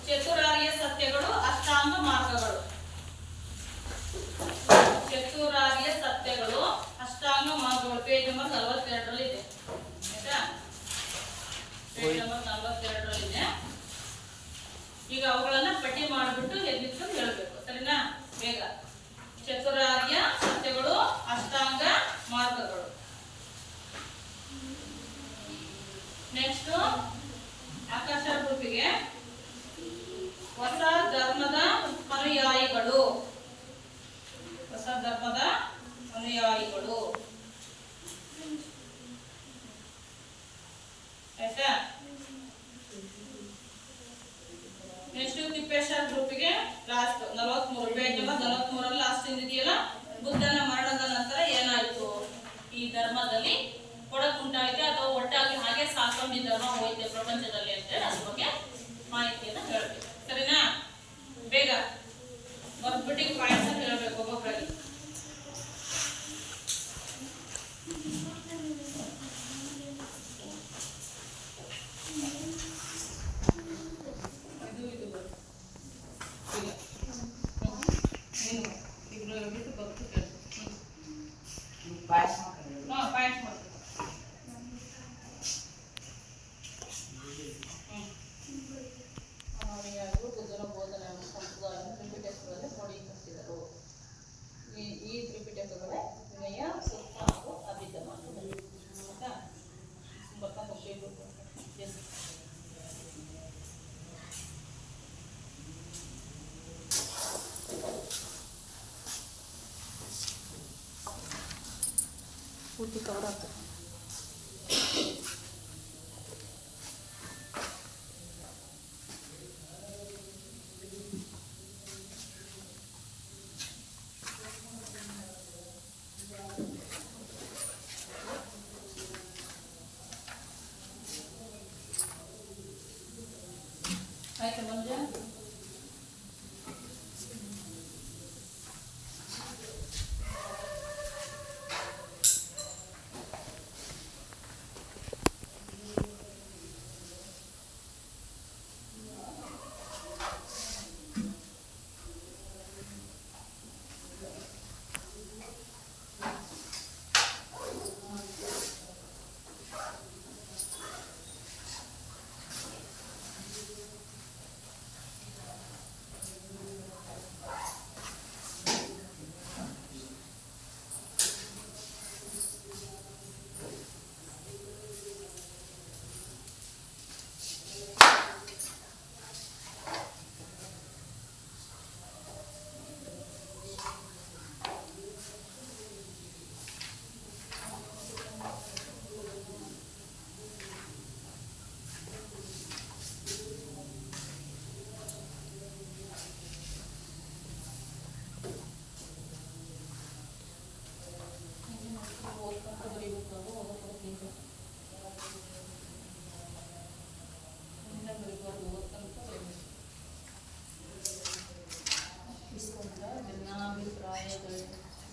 ಚತುರಾರ್ಯ ಸತ್ಯಗಳು ಅಷ್ಟಾಂಗ ಮಾರ್ಗಗಳು. ಚತುರಾರ್ಯ ಸತ್ಯಗಳು ಅಷ್ಟಾಂಗ ಮಾರ್ಗಗಳು ಪೇಜ್ ನಂಬರ್ 42ರಲ್ಲಿ ಇದೆ ಆಯ್ತಾ. ಪೇಜ್ ನಂಬರ್ 42ರಲ್ಲಿ ಇದೆ. ಈಗ ಅವುಗಳನ್ನ ಪಟ್ಟಿ ಮಾಡಿಬಿಟ್ಟು ಎದ್ದಿಟ್ಕೊಂಡು ಹೇಳ್ಬೇಕು, ಸರಿನಾ? ಬೇಗ. ಚತುರಾರ್ಯ ಸತ್ಯಗಳು ಅಷ್ಟಾಂಗ ಮಾರ್ಗಗಳು. ನೆಕ್ಸ್ಟ್ ಆಕಾಶ ಗ್ರೂಪಿಗೆ ಹೊಸ ಧರ್ಮದ ಅನುಯಾಯಿಗಳು. ಹೊಸ ಧರ್ಮದ ಅನುಯಾಯಿಗಳು ಆಯ್ತಾ. ನೆಕ್ಸ್ಟ್ ತಿಪ್ಪೇಶ್ವರ ಗ್ರೂಪಿಗೆ ಲಾಸ್ಟ್ 43 ಪೇಜ್ ನಂಬರ್ 43 ಲಾಸ್ಟ್ ಇದೆಯಲ್ಲ, ಬುದ್ಧನ ಮರಣದ ನಂತರ ಏನಾಯ್ತು, ಈ ಧರ್ಮದಲ್ಲಿ ಕೊಡಕುಂಟಾಯಿತೆ ಅಥವಾ ಒಟ್ಟಾಗಿ ಹಾಗೆ ಸಾಕೊಂಡು ಧರ್ಮ ಹೋಯ್ತೆ ಪ್ರಪಂಚದಲ್ಲಿ ಅಂತ ಹೇಳಿ ಅದ್ರ ಬಗ್ಗೆ ಮಾಹಿತಿಯನ್ನ ಹೇಳ್ಬೇಕು, ಸರಿನಾ? ಬೇಗ ಬರ್ಬಿಟ್ಟು ಪಾಯಿಂಟ್ಸ್ ಅಂತ ಹೇಳ್ಬೇಕು ಒಬ್ಬೊಬ್ಬರಾಗಿ. ಪಾಯಿಂಟ್ಸ್ ಮಾಡ್ಬೇಕು. ಬುದ್ಧನ ಬೋಧನೆ ಸಂಪ್ರದಾಯವನ್ನು ತ್ರಿಪಿಟಕಗಳಲ್ಲಿ ಕ್ರೋಢೀಕರಿಸಿದರು. ಈ ತ್ರಿಪಿಟಕಗಳೇ ವಿನಯ, ಸೂಕ್ತ ಹಾಗೂ ಅಭಿಧಮ. ಆಯ್ತಾ? ಪೂರ್ತಿ ಕವರ್ ಆಯ್ತು ಮಂಜು.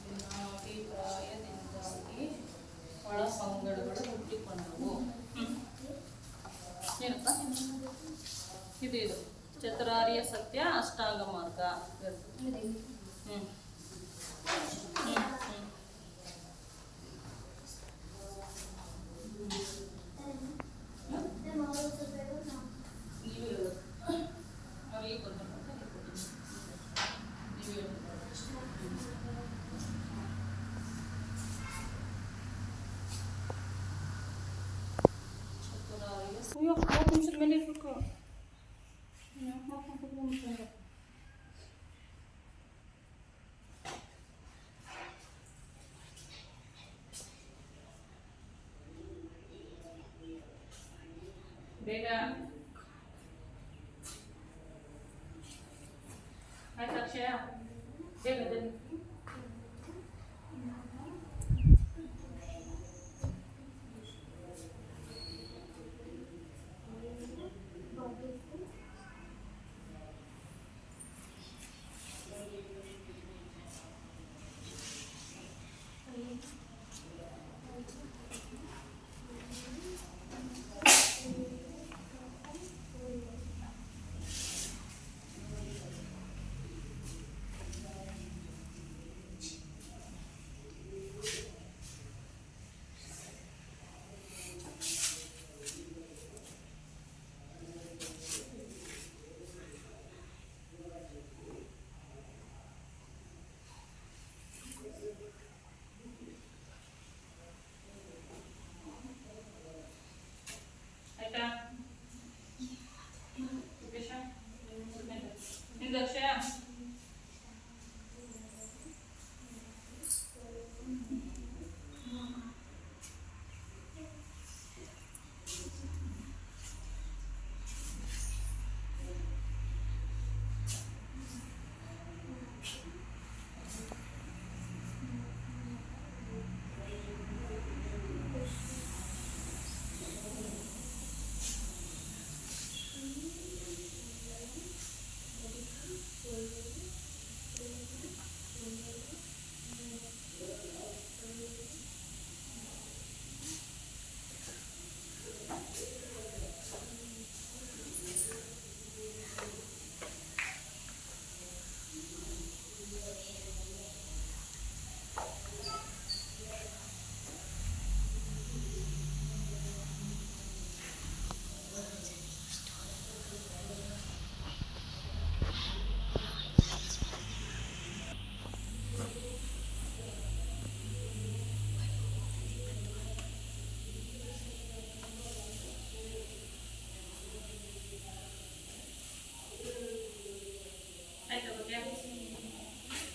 ಭಿನ್ನಾಭಿಪ್ರಾಯದಿಂದಾಗಿ ಒಳಸಂಗಡಗಳು ಹುಟ್ಟಿಕೊಂಡವು. ಏನಪ್ಪ ಇದು ಚತುರಾರ್ಯ ಸತ್ಯ ಅಷ್ಟಾಂಗ ಮಾರ್ಗ. ಅಯ್ಯೋ 4 ನಿಮಿಷದ ಮೇಲೆ ಇರಬೇಕು. ಬೇಗ ಆಯ್ತು ಅಕ್ಷಯ, ಬೇಗ ಜಲ್ದಿ. ಆಯ್ತಾ ನಿಂದು ಅಕ್ಷಯ?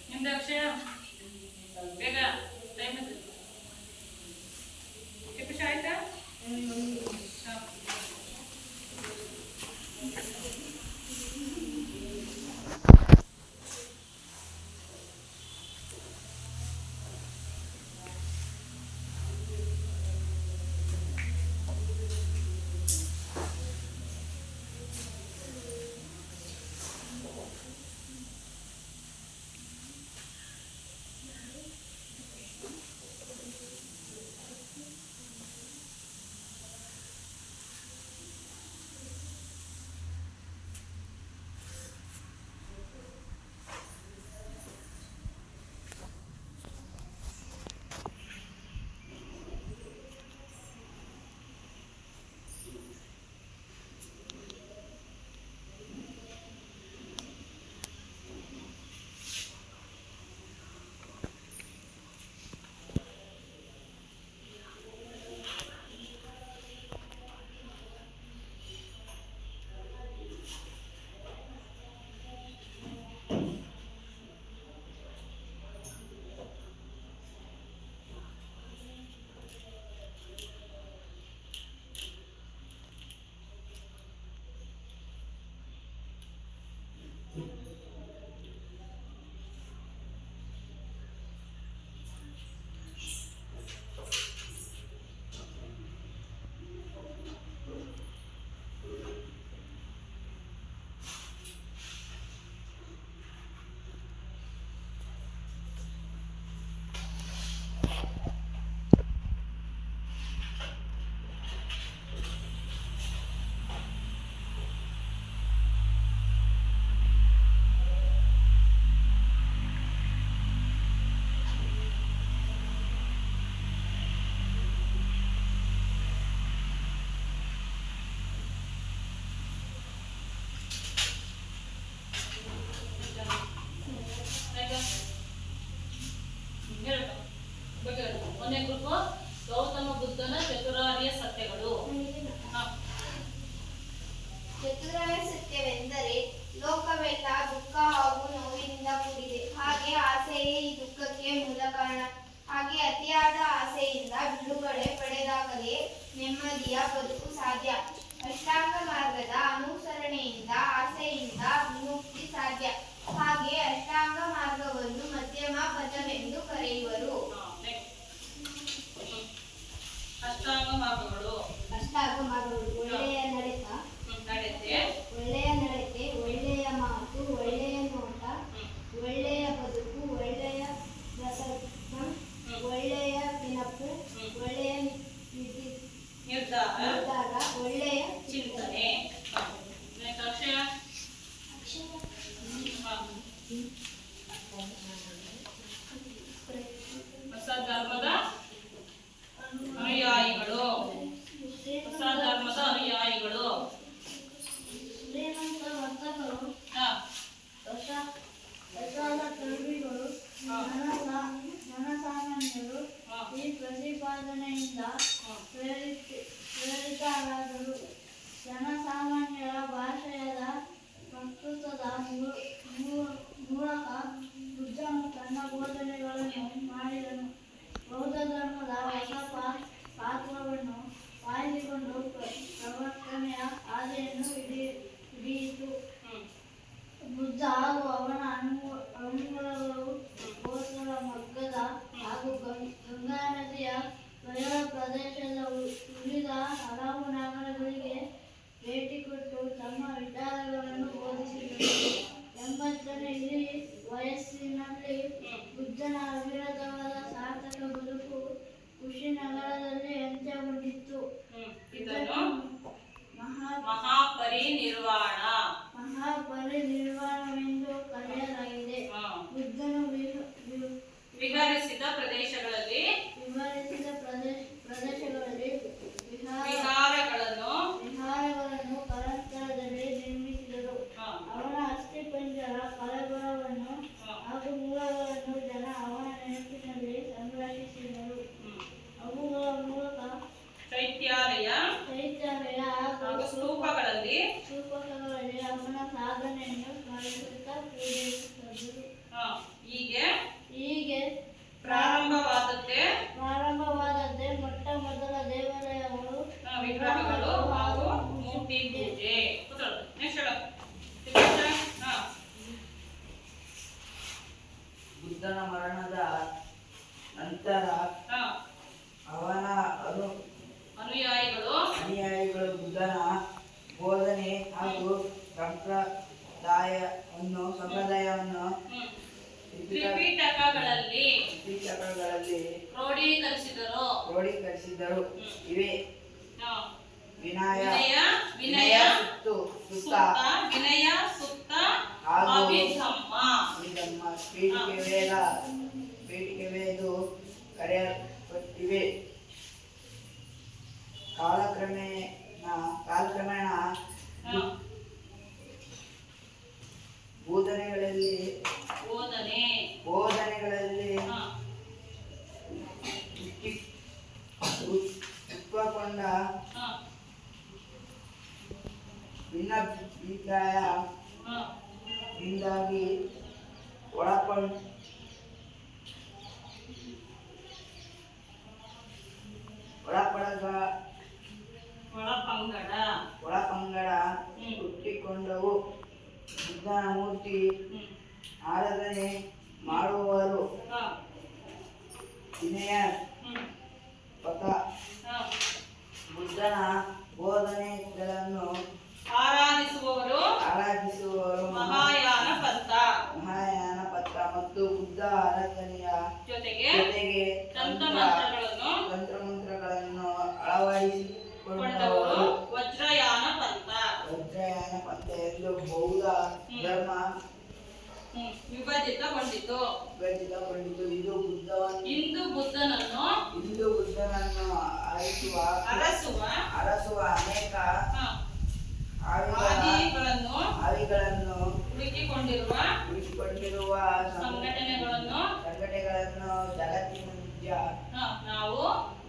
ನಿಮ್ದು ಅಕ್ಷಯ ಬೇಗ ಟೈಮ್ ಇದೆ. ಹಾಗೆ ಅತಿಯಾದ ಆಸೆಯಿಂದ ಬಿಡುಗಡೆ ಪಡೆದಾಗಲೇ ನೆಮ್ಮದಿಯ ಬದುಕು ಸಾಧ್ಯ. ಅಷ್ಟಾಂಗ ಮಾರ್ಗದ ಅನುಸರಣೆಯಿಂದ ಆಸೆಯಿಂದ ವಿಮುಕ್ತಿ ಸಾಧ್ಯ. ಹಾಗೆ ಅಷ್ಟಾಂಗ ಮಾರ್ಗವನ್ನು ಮಧ್ಯಮ ಪಥವೆಂದು ಕರೆಯುವರು. ಅಷ್ಟಾಂಗ ಮಾರ್ಗಗಳು ಒಳ್ಳೆಯ ನಡತೆ, ಒಳ್ಳೆಯ ಮಾತು, ಒಳ್ಳೆಯ ನೋಟ, ಒಳ್ಳೆಯ ಬದುಕು, ಒಳ್ಳೆಯ ಪ್ರಸಂಗ, ಒಳ್ಳೆಯ ನೆನಪು, ಒಳ್ಳೆಯ ನಿರ್ಧಾರ, ಒಳ್ಳೆಯ ಚಿಂತನೆ. ಹೊಸ ಧರ್ಮದ ಅನುಯಾಯಿಗಳು. ಹೊಸ ಧರ್ಮದ ಅನುಯಾಯಿಗಳು. ಶ್ರೀಮಂತ ವರ್ತಕರು, ಹಾ ಯಶಾದ ಕರ್ಮಿಗಳು, ಜನಸಾಮಾನ್ಯರು ಈ ಪ್ರತಿಪಾದನೆಯಿಂದ ಪ್ರೇರಿತರಾದರು. ಜನಸಾಮಾನ್ಯರ ಭಾಷೆಯಾದ ಸಂಸ್ಕೃತದ ಮೂಲಕ ಬುದ್ಧನು ತನ್ನ ಬೋಧನೆಗಳನ್ನು ಮಾಡಿದನು. ಬೌದ್ಧ ಧರ್ಮದ ಹೊಸ ಪಾತ್ರವನ್ನು ಆಯ್ದುಕೊಂಡು ಪ್ರವರ್ತನೆಯ ಹಾದಿಯನ್ನು ಹಿಡಿಯಿತು. ಬುದ್ಧ ಹಾಗೂ ಅವನ ಅನುಯಾಯಿಗಳು ಗೋಸಲ ಮಗ್ಗದ ಹಾಗೂ ಗಂಗಾ ನದಿಯ ಪ್ರಯಾಣ ಪ್ರದೇಶದ ಉಳಿದ ಹಲವು ನಗರಗಳಿಗೆ ಭೇಟಿ ಕೊಟ್ಟು ತಮ್ಮ ವಿಚಾರಗಳನ್ನು ಬೋಧಿಸಿದರು. 80ನೇ ವಯಸ್ಸಿನಲ್ಲಿ ಬುದ್ಧನ ಅವಿರತವಾದ ಸಾರ್ಥಕ ಬದುಕು ಕುಶಿನಗರದಲ್ಲಿ ಅಂತ್ಯಗೊಂಡಿತು. ಇದನ್ನು ಮಹಾಪರಿನಿರ್ವಾಣವೆಂದು ಕರೆಯಲಾಗಿದೆ. ಬುದ್ಧನು ವಿಹರಿಸಿದ ಪ್ರದೇಶಗಳಲ್ಲಿ ವಿಹಾರಗಳನ್ನು ಕಾಲಾಂತರದಲ್ಲಿ ನಿರ್ಮಿಸಿದರು. ಅವನ ಅಸ್ಥಿಪಂಜರ ಕಳವಳವನ್ನು ಹಾಗೂ ಮೂಲಗಳನ್ನು ಜನ ಅವನ ನೆನಪಿನಲ್ಲಿ ಸಂರಕ್ಷಿಸಿದರು. ಅವುಗಳ ಮೂಲಕ ಚೈತ್ಯಾಲಯ ಹಾಗೂ ಸ್ತೂಪಗಳಲ್ಲಿ ಅವನ ಸಾಧನೆಯನ್ನು ಸ್ಮರಿಸುತ್ತಾ ಪೂಜಿಸಿದರು. ಹೀಗೆ ಪ್ರಾರಂಭವಾದದ್ದೇ ಮೊಟ್ಟ ಮೊದಲ ದೇವಾಲಯಗಳು, ವಿಗ್ರಹಗಳು ಹಾಗೂ ಮೂರ್ತಿ ಪೂಜೆ. ಬುದ್ಧನ ಮರಣದ ನಂತರ ಅವನ ಅನುಯಾಯಿಗಳು ಬುದ್ಧನ ಬೋಧನೆ ಹಾಗೂ ಸಂಪ್ರದಾಯವನ್ನು ತ್ರಿಪಿಟಕಗಳಲ್ಲಿ ಕ್ರೋಢೀಕರಿಸಿದರು. ಇವೆ ವಿನಯ ಸುತ್ತ ಹಾಗೂ ಅಭಿಧಮ್ಮ ಪೀಠಿಕೆ ವೇದ ಕರೆಯಲ್ಪಟ್ಟಿವೆ. ಕಾಲಕ್ರಮೇಣ ಬೋಧನೆಗಳಲ್ಲಿ ಉತ್ಪನ್ನಗೊಂಡ ಭಿನ್ನಾಭಿಪ್ರಾಯದಿಂದಾಗಿ ಒಳಪಂಗಡ ಹುಟ್ಟಿಕೊಂಡವು. ಬುದ್ಧನ ಮೂರ್ತಿ ಆರಾಧನೆ ಮಾಡುವವರು ವಿನಯ ಪಥ ಬುದ್ಧನ ಬೋಧನೆಗಳನ್ನು ಆರಾಧಿಸುವವರು ಮಹಾಯಾನ ಪಂಥ ಮತ್ತು ಬುದ್ಧ ಆರಾಧನೆಯ ಜೊತೆಗೆ ತಂತ್ರಮಂತ್ರಗಳನ್ನು ಅಳವಡಿಸಿಕೊಂಡವರು ವಜ್ರಯಾನ ಪಂಥ ಎಂದು ಬೌದ್ಧ ಧರ್ಮ ವಿಭಜಿತಗೊಂಡಿತು. ಇಂದು ಬುದ್ಧನನ್ನು ಅರಸುವ ಅನೇಕ ಆವಿಗಳನ್ನು ಹುಡುಕಿಕೊಂಡಿರುವ ಸಂಘಟನೆಗಳನ್ನು ಜಗತ್ತಿನ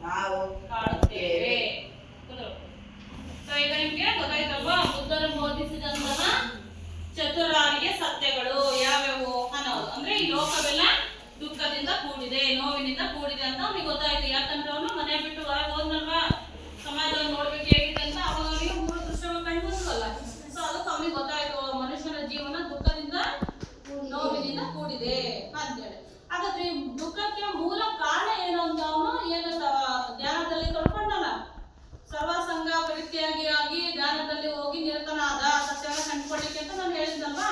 ನಾವು ಕಾಣುತ್ತೇವೆ. ಈಗ ನಿಮ್ಗೆ ಗೊತ್ತಾಯ್ತಲ್ವಾ ಬುದ್ಧರು ಬೋಧಿಸಿದಂತಹ ಚತುರಾರ್ಯ ಸತ್ಯಗಳು ಯಾವ್ಯಾವು ಅನ್ನೋದು. ಅಂದ್ರೆ ಈ ಲೋಕವೆಲ್ಲ ದುಃಖದಿಂದ ಕೂಡಿ ಕೂಡಿದೆ, ನೋವಿನಿಂದ ಕೂಡಿದೆ ಅಂತ ಅವನಿಗೆ ಗೊತ್ತಾಯ್ತು. ಯಾಕಂದ್ರೆ ಅವನು ಮನೆ ಬಿಟ್ಟು ಹೊರಗೆ ಹೋದ್ನಲ್ವಾ, ಸಮಾಜವನ್ನು ನೋಡ್ಬೇಕು ಹೇಗಿದೆ ಅಂತ ಅವಾಗ ಅವನಿಗೆ ಮೂರು ದೃಶ್ಯಗಳು ಕಂಡು ಬಂದ್ವಲ್ಲ. ಸೊ ಅದಕ್ಕೆ ಅವನಿಗೆ ಗೊತ್ತಾಯ್ತು ಮನುಷ್ಯನ ಜೀವನ ದುಃಖದಿಂದ ನೋವಿನಿಂದ ಕೂಡಿದೆ ಅಂತೇಳಿ. ಹಾಗಾದ್ರೆ ಈ ದುಃಖಕ್ಕೆ ಮೂಲ ಕಾರಣ ಏನು ಅಂತ ಅವನು ಏನಂತ ಧ್ಯಾನದಲ್ಲಿ ತೊಳ್ಕೊಂಡಲ್ಲ. ಸರ್ವಸಂಗ ಪರಿತ್ಯಾಗಿ ಆಗಿ ಧ್ಯಾನದಲ್ಲಿ ಹೋಗಿ ನಿರತನಾದ, ಸತ್ಯನ ಕಂಡುಕೊಳ್ಳಿಕ್ಕೆ ಅಂತ ನಾನು ಹೇಳಿದ್ದಲ್ವಾ.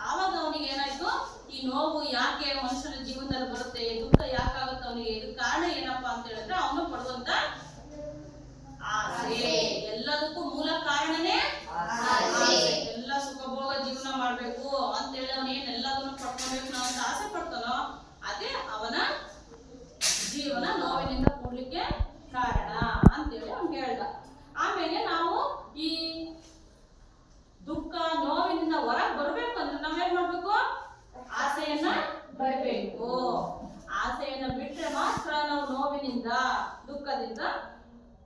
ಆವಾಗ ಅವನಿಗೆ ಏನಾಯ್ತು, ಈ ನೋವು ಯಾಕೆ ಮನುಷ್ಯನ ಜೀವನದಲ್ಲಿ ಬರುತ್ತೆ, ದುಃಖ ಯಾಕಾಗುತ್ತೆ ಅವನಿಗೆ, ಇದು ಕಾರಣ ಏನಪ್ಪಾ ಅಂತ ಹೇಳಿದ್ರೆ ಅವನು ಪಡುವಂತ ಆಸೆ. ಎಲ್ಲದಕ್ಕೂ ಮೂಲ ಕಾರಣನೇ ಆಸೆ. ಎಲ್ಲ ಸುಖಭೋಗ ಜೀವನ ಮಾಡ್ಬೇಕು ಅಂತೇಳಿ ಅವನು ಎಲ್ಲದನ್ನು ಪಡ್ಕೊಬೇಕು ನಾವು ಅಂತ ಆಸೆ ಪಡ್ತಾನೋ ಅದೇ ಅವನ ಜೀವನ ನೋವಿನಿಂದ ಕೂಡ್ಲಿಕ್ಕೆ ಕಾರಣ ಅಂತೇಳಿ ಅವ್ನು ಹೇಳ್ದ. ಆಮೇಲೆ ನಾವು ಈ ದುಃಖ ನೋವಿನಿಂದ ಹೊರಗೆ ಬರ್ಬೇಕು ಅಂದ್ರೆ ನಾವೇನ್ ಮಾಡ್ಬೇಕು, ಆಸೆಯನ್ನ ಬಿಡಬೇಕು. ಆಸೆಯನ್ನ ಬಿಟ್ರೆ ಮಾತ್ರ ನಾವು ನೋವಿನಿಂದ ದುಃಖದಿಂದ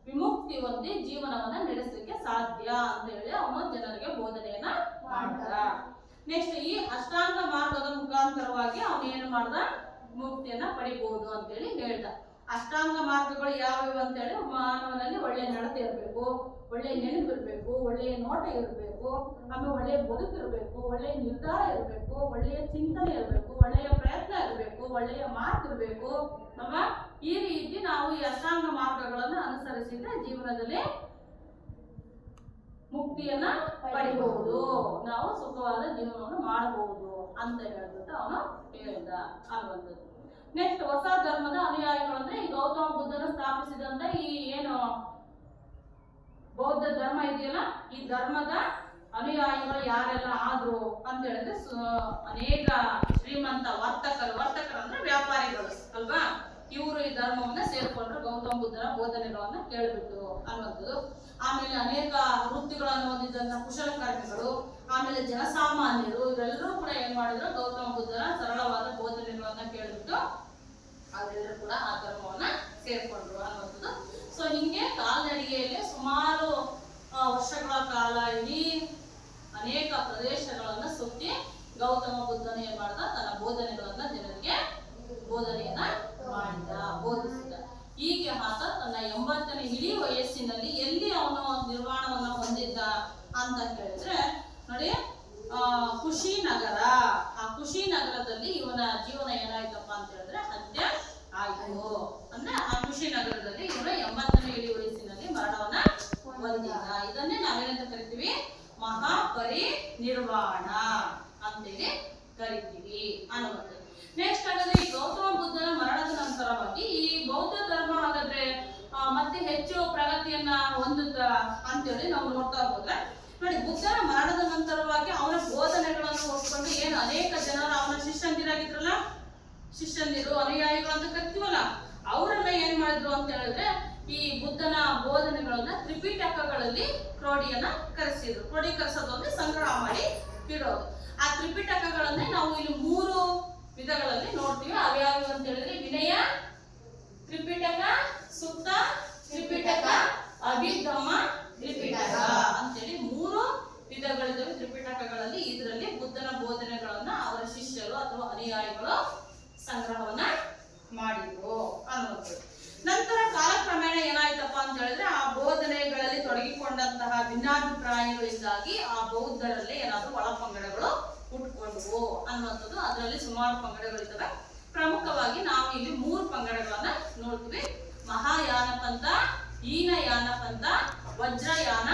ವಿಮುಕ್ತಿ ಹೊಂದಿ ಜೀವನವನ್ನ ನಡೆಸಲಿಕ್ಕೆ ಸಾಧ್ಯ ಅಂತ ಹೇಳಿ ಅವನು ಜನರಿಗೆ ಬೋಧನೆಯನ್ನ ಮಾಡ್ದ. ನೆಕ್ಸ್ಟ್ ಈ ಅಷ್ಟಾಂಗ ಮಾರ್ಗದ ಮುಖಾಂತರವಾಗಿ ಅವನು ಏನು ಮಾಡ್ದ, ಮುಕ್ತಿಯನ್ನ ಪಡಿಬಹುದು ಅಂತೇಳಿ ಹೇಳ್ದ. ಅಷ್ಟಾಂಗ ಮಾರ್ಗಗಳು ಯಾವ್ಯಾವ ಅಂತೇಳಿ ಮಾನವನಲ್ಲಿ ಒಳ್ಳೆಯ ನಡತೆ ಇರಬೇಕು, ಒಳ್ಳೆಯ ನೆನಪಿರ್ಬೇಕು, ಒಳ್ಳೆಯ ನೋಟ ಇರಬೇಕು, ಆಮೇಲೆ ಒಳ್ಳೆಯ ಬದುಕಿರ್ಬೇಕು, ಒಳ್ಳೆಯ ನಿರ್ಧಾರ ಇರಬೇಕು, ಒಳ್ಳೆಯ ಚಿಂತನೆ ಇರಬೇಕು, ಒಳ್ಳೆಯ ಪ್ರಯತ್ನ ಇರಬೇಕು, ಒಳ್ಳೆಯ ಮಾತು ಇರಬೇಕು ಅಲ್ವಾ. ಈ ರೀತಿ ನಾವು ಈ ಅಷ್ಟಾಂಗ ಮಾರ್ಗಗಳನ್ನು ಅನುಸರಿಸಿದ್ರೆ ಜೀವನದಲ್ಲಿ ಮುಕ್ತಿಯನ್ನ ಪಡಿಬಹುದು, ನಾವು ಸುಖವಾದ ಜೀವನವನ್ನು ಮಾಡಬಹುದು ಅಂತ ಹೇಳ್ಬಿಟ್ಟು ಅವನು ಹೇಳ್ದ ಅನ್ನುವಂಥದ್ದು. ನೆಕ್ಸ್ಟ್ ಹೊಸ ಧರ್ಮದ ಅನುಯಾಯಿಗಳು ಅಂದ್ರೆ ಈ ಗೌತಮ ಬುದ್ಧನ ಸ್ಥಾಪಿಸಿದಂತ ಈ ಏನು ಬೌದ್ಧ ಧರ್ಮ ಇದೆಯಲ್ಲ, ಈ ಧರ್ಮದ ಅನುಯಾಯಿಗಳು ಯಾರೆಲ್ಲ ಆದ್ರು ಅಂತ ಹೇಳಿದ್ರೆ ಅನೇಕ ಶ್ರೀಮಂತ ವರ್ತಕರು ಅಂದ್ರೆ ವ್ಯಾಪಾರಿಗಳು ಅಲ್ವಾ, ಇವರು ಈ ಧರ್ಮವನ್ನ ಸೇರ್ಕೊಂಡ್ರು, ಗೌತಮ ಬುದ್ಧನ ಬೋಧನೆಗಳನ್ನ ಕೇಳ್ಬಿಟ್ಟು ಅನ್ನುವಂಥದ್ದು. ಆಮೇಲೆ ಅನೇಕ ವೃತ್ತಿಗಳನ್ನು ಹೊಂದಿದಂತ ಕುಶಲಕರ್ಮಿಗಳು, ಆಮೇಲೆ ಜನಸಾಮಾನ್ಯರು, ಇವರೆಲ್ಲರೂ ಕೂಡ ಏನ್ ಮಾಡಿದ್ರು, ಗೌತಮ ಬುದ್ಧನ ಸರಳವಾದ ಬೋಧನೆಗಳನ್ನ ಕೇಳ್ಬಿಟ್ಟು ಅವರೆಲ್ಲರೂ ಕೂಡ ಆ ಧರ್ಮವನ್ನ ಸೇರ್ಕೊಂಡ್ರು ಅನ್ನುವಂಥದ್ದು. ಸೊ ಹಿಂಗೆ ಕಾಲ್ನಡಿಗೆಯಲ್ಲಿ ಸುಮಾರು ವರ್ಷಗಳ ಕಾಲ ಇಡೀ ಅನೇಕ ಪ್ರದೇಶಗಳನ್ನ ಸುತ್ತಿ ಗೌತಮ ಬುದ್ಧನ ಏನ್ ಮಾಡ್ದ, ತನ್ನ ಬೋಧನೆಗಳನ್ನ ಜನರಿಗೆ ಬೋಧನೆಯನ್ನ ಮಾಡಿದ, ಬೋಧಿಸಿದ. ಹೀಗೆ ಆತ ತನ್ನ 80ನೇ ಇಡೀ ವಯಸ್ಸಿನಲ್ಲಿ ಎಲ್ಲಿ ಅವನು ನಿರ್ವಾಣವನ್ನ ಹೊಂದಿದ್ದ ಅಂತ ಹೇಳಿದ್ರೆ ನೋಡಿ, ಕುಶಿನಗರ. ಆ ಕುಶಿನಗರದಲ್ಲಿ ಇವನ ಜೀವನ ಏನಾಯ್ತಪ್ಪ ಅಂತ ಹೇಳಿದ್ರೆ ಅಂತ್ಯ ಆಯ್ತು. ಅಂದ್ರೆ ಆ ಕುಶಿನಗರದಲ್ಲಿ ಇವನ 80ನೇ ಇಡೀ ವಯಸ್ಸಿನಲ್ಲಿ ಮರಣವನ್ನ ಹೊಂದಿದ. ಇದನ್ನೇ ನಾವೇನಂತ ಕರಿತೀವಿ, ಮಹಾಪರಿನಿರ್ವಾಣ ಅಂತೇಳಿ ಕರಿತೀವಿ ಅನ್ನುವಂಥದ್ದು. ನೆಕ್ಸ್ಟ್ ಹಾಗಾದ್ರೆ ಈ ಗೌತಮ ಬುದ್ಧನ ಮರಣದ ನಂತರವಾಗಿ ಈ ಬೌದ್ಧ ಧರ್ಮ ಹಾಗಾದ್ರೆ ಮತ್ತೆ ಹೆಚ್ಚು ಪ್ರಗತಿಯನ್ನ ಹೊಂದುತ್ತಾ ಅಂತೇಳಿ ನಾವು ನೋಡ್ತಾ ಹೋದ್ರೆ ನೋಡಿ, ಬುದ್ಧನ ಮರಣದ ನಂತರವಾಗಿ ಅವನ ಬೋಧನೆಗಳನ್ನು ಒಪ್ಪಿಕೊಂಡು ಏನು ಅನೇಕ ಜನರು ಅವನ ಶಿಷ್ಯಂದಿರು ಅನುಯಾಯಿಗಳು ಅಂತ ಕರಿತೀವಲ್ಲ, ಅವರೆಲ್ಲ ಏನ್ ಮಾಡಿದ್ರು ಅಂತ ಹೇಳಿದ್ರೆ ಈ ಬುದ್ಧನ ಬೋಧನೆಗಳನ್ನ ತ್ರಿಪಿಟಕಗಳಲ್ಲಿ ಕ್ರೋಢೀಕರಿಸೋದು ಅಂದ್ರೆ ಸಂಗ್ರಹ ಮಾಡಿ ಇಡೋದು. ಆ ತ್ರಿಪಿಟಕಗಳನ್ನೇ ನಾವು ಇಲ್ಲಿ 3 ವಿಧಗಳಲ್ಲಿ ನೋಡ್ತೀವಿ. ಅವ್ಯಾವ ಅಂತ ಹೇಳಿದ್ರೆ ವಿನಯ ತ್ರಿಪಿಟಕ, ಸುತ್ತ ತ್ರಿಪಿಟಕ, ಅಭಿಧಮ್ಮ ತ್ರಿಪಿಟಕ ಅಂತೇಳಿ 3 ವಿಧಗಳಿದ್ದಾವೆ ತ್ರಿಪಿಟಕಗಳಲ್ಲಿ. ಇದರಲ್ಲಿ ಬುದ್ಧನ ಬೋಧನೆಗಳನ್ನ ಅವರ ಶಿಷ್ಯರು ಅಥವಾ ಅನುಯಾಯಿಗಳು ಸಂಗ್ರಹವನ್ನ ಮಾಡಿದ್ರು ಅನ್ನೋದು. ನಂತರ ಕಾಲಕ್ರಮೇಣ ಏನಾಯ್ತಪ್ಪ ಅಂತ ಹೇಳಿದ್ರೆ ಆ ಬೋಧನೆಗಳಲ್ಲಿ ತೊಡಗಿಕೊಂಡಂತಹ ಭಿನ್ನಾಭಿಪ್ರಾಯಗಳಿಂದಾಗಿ ಆ ಬೌದ್ಧರಲ್ಲಿ ಏನಾದ್ರು ಒಳ ಪಂಗಡಗಳು ಹುಟ್ಕೊಂಡ್ವು ಅನ್ನುವಂಥದ್ದು. ಅದರಲ್ಲಿ ಸುಮಾರು ಪಂಗಡಗಳಿದ್ದಾವೆ. ಪ್ರಮುಖವಾಗಿ ನಾವು ಇಲ್ಲಿ 3 ಪಂಗಡಗಳನ್ನ ನೋಡ್ತೀವಿ. ಮಹಾಯಾನ ಪಂಥ, ಹೀನಯಾನ ಪಂಥ, ವಜ್ರಯಾನ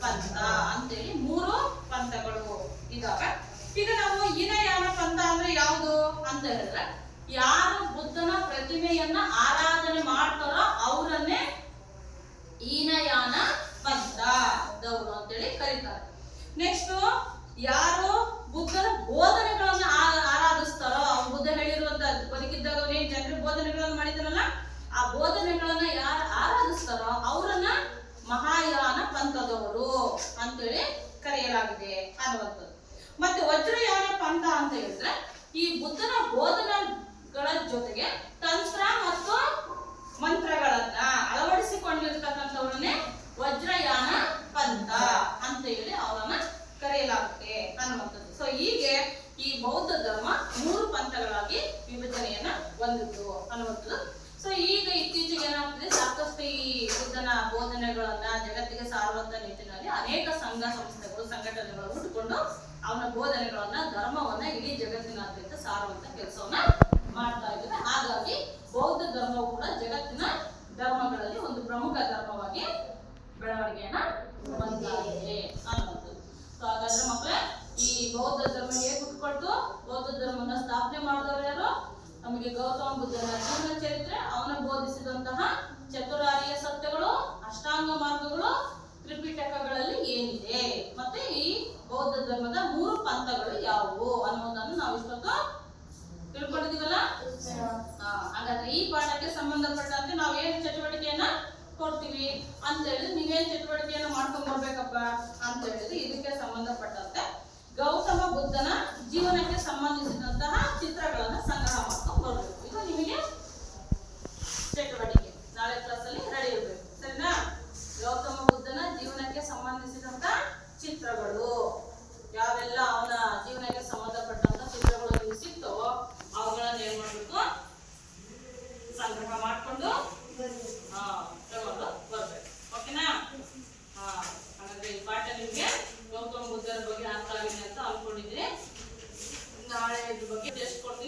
ಪಂಥ ಅಂತೇಳಿ 3 ಪಂಥಗಳು ಇದಾವೆ. ಈಗ ನಾವು ಹೀನಯಾನ ಪಂಥ ಅಂದ್ರೆ ಯಾವುದು ಅಂತ ಹೇಳಿದ್ರೆ, ಯಾರು ಬುದ್ಧನ ಪ್ರತಿಮೆಯನ್ನ ಆರಾಧನೆ ಮಾಡ್ತಾರೋ ಅವರನ್ನೇ ಹೀನಯಾನ ಪಂಥದವರು ಅಂತೇಳಿ ಕರೀತಾರೆ. ನೆಕ್ಸ್ಟ್ ಯಾರು ಬುದ್ಧನ ಬೋಧನೆಗಳನ್ನ ಆರಾಧಿಸ್ತಾರೋ, ಬುದ್ಧ ಹೇಳಿರುವಂತ ಬದುಕಿದ್ದಾಗ ಅವನೇನ್ ಜನರಿಗೆ ಬೋಧನೆಗಳನ್ನ ಮಾಡಿದಾರಲ್ಲ, ಆ ಬೋಧನೆಗಳನ್ನ ಯಾರು ಆರಾಧಿಸ್ತಾರೋ ಅವರನ್ನ ಮಹಾಯಾನ ಪಂಥದವರು ಅಂತೇಳಿ ಕರೆಯಲಾಗಿದೆ ಅನ್ನುವಂಥದ್ದು. ಮತ್ತೆ ವಜ್ರಯಾನ ಪಂಥ ಅಂತ ಹೇಳಿದ್ರೆ ಈ ಬುದ್ಧನ ಬೋಧನೆಗಳ ಜೊತೆಗೆ ತಂತ್ರ ಮತ್ತು ಕೆಲಸವನ್ನ ಮಾಡ್ತಾ ಇದ್ದಾರೆ. ಹಾಗಾಗಿ ಬೌದ್ಧ ಧರ್ಮವು ಕೂಡ ಜಗತ್ತಿನ ಧರ್ಮಗಳಲ್ಲಿ ಒಂದು ಪ್ರಮುಖ ಧರ್ಮವಾಗಿ ಬೆಳವಣಿಗೆಯನ್ನ ಹೊಂದಿದೆ ಅನ್ನೋದು. ಸೊ ಹಾಗಾದ್ರೆ ಮಕ್ಕಳೇ, ಈ ಬೌದ್ಧ ಧರ್ಮ ಹೇಗೆ ಹುಟ್ಕೊಳ್ತು? ಬೌದ್ಧ ಧರ್ಮನ ಸ್ಥಾಪನೆ ಮಾಡಿದವರು ಯಾರು? ನಮಗೆ ಗೌತಮ ಬುದ್ಧನ ಜೀವನ ಚರಿತ್ರೆ, ಅವನ ಬೋಧಿಸಿದಂತಹ ಚತುರಾರ್ಯ ಸತ್ಯಗಳು, ಅಷ್ಟಾಂಗ ಮಾರ್ಗಗಳು, ತ್ರಿಪಿಟಕಗಳಲ್ಲಿ ಏನಿದೆ, ಮತ್ತೆ ಈ ಬೌದ್ಧ ಧರ್ಮದ 3 ಪಂಥಗಳು ಯಾವುವು ಅನ್ನೋದನ್ನು ನಾವು ಇಷ್ಟೊತ್ತು ತಿಳ್ಕೊಂಡಿದೀವಲ್ಲ. ಹಾಗಾದ್ರೆ ಈ ಪಾಠಕ್ಕೆ ಸಂಬಂಧಪಟ್ಟಂತೆ ನಾವು ಏನು ಚಟುವಟಿಕೆಯನ್ನ ಕೊಡ್ತೀವಿ ಅಂತ ಹೇಳಿದ್ರೆ, ನೀವೇನ್ ಚಟುವಟಿಕೆಯನ್ನ ಮಾಡ್ಕೊಂಡ್ ಬರ್ಬೇಕಪ್ಪ ಅಂತ ಹೇಳಿದ್ರೆ, ಇದಕ್ಕೆ ಸಂಬಂಧಪಟ್ಟಂತೆ ಗೌತಮ ಬುದ್ಧನ ಜೀವನಕ್ಕೆ ಸಂಬಂಧಿಸಿದಂತಹ ಚಿತ್ರಗಳನ್ನ ಸಂಗ್ರಹ ಮಾಡ್ಕೊಂಡು ಬರ್ಬೇಕು. ಇದು ನಿಮಗೆ ಚಟುವಟಿಕೆ, ನಾಳೆ ಕ್ಲಾಸಲ್ಲಿ ರೆಡಿ ಇರಬೇಕು, ಸರಿನಾ? ಗೌತಮ ಬುದ್ಧನ ಜೀವನಕ್ಕೆ ಸಂಬಂಧಿಸಿದಂತ ಚಿತ್ರಗಳು ಯಾವೆಲ್ಲ, ಅವನ ಜೀವನಕ್ಕೆ ಸಂಬಂಧಪಟ್ಟಂತ ಚಿತ್ರಗಳು ನಿಮ್ಗೆ ಸಿಗ್ತವೋ ಅವುಗಳನ್ನ ಏನ್ ಮಾಡ್ಬೇಕು? ಸಂಗ್ರಹ ಮಾಡ್ಕೊಂಡು ತಗೊಂಡು ಬರ್ಬೇಕು. ಓಕೆನಾ? ಹಾಗಾದ್ರೆ ಈ ಪಾಠ ನಿಮ್ಗೆ ಗೌತಮ ಬುದ್ಧರ ಬಗ್ಗೆ ಅರ್ಥ ಆಗಿದೆ ಅಂತ ಅನ್ಕೊಂಡಿದ್ದೀನಿ. ನಾಳೆ ಇದ್ರ ಬಗ್ಗೆ ಟೆಸ್ಟ್ ಕೊಡ್ತೀನಿ.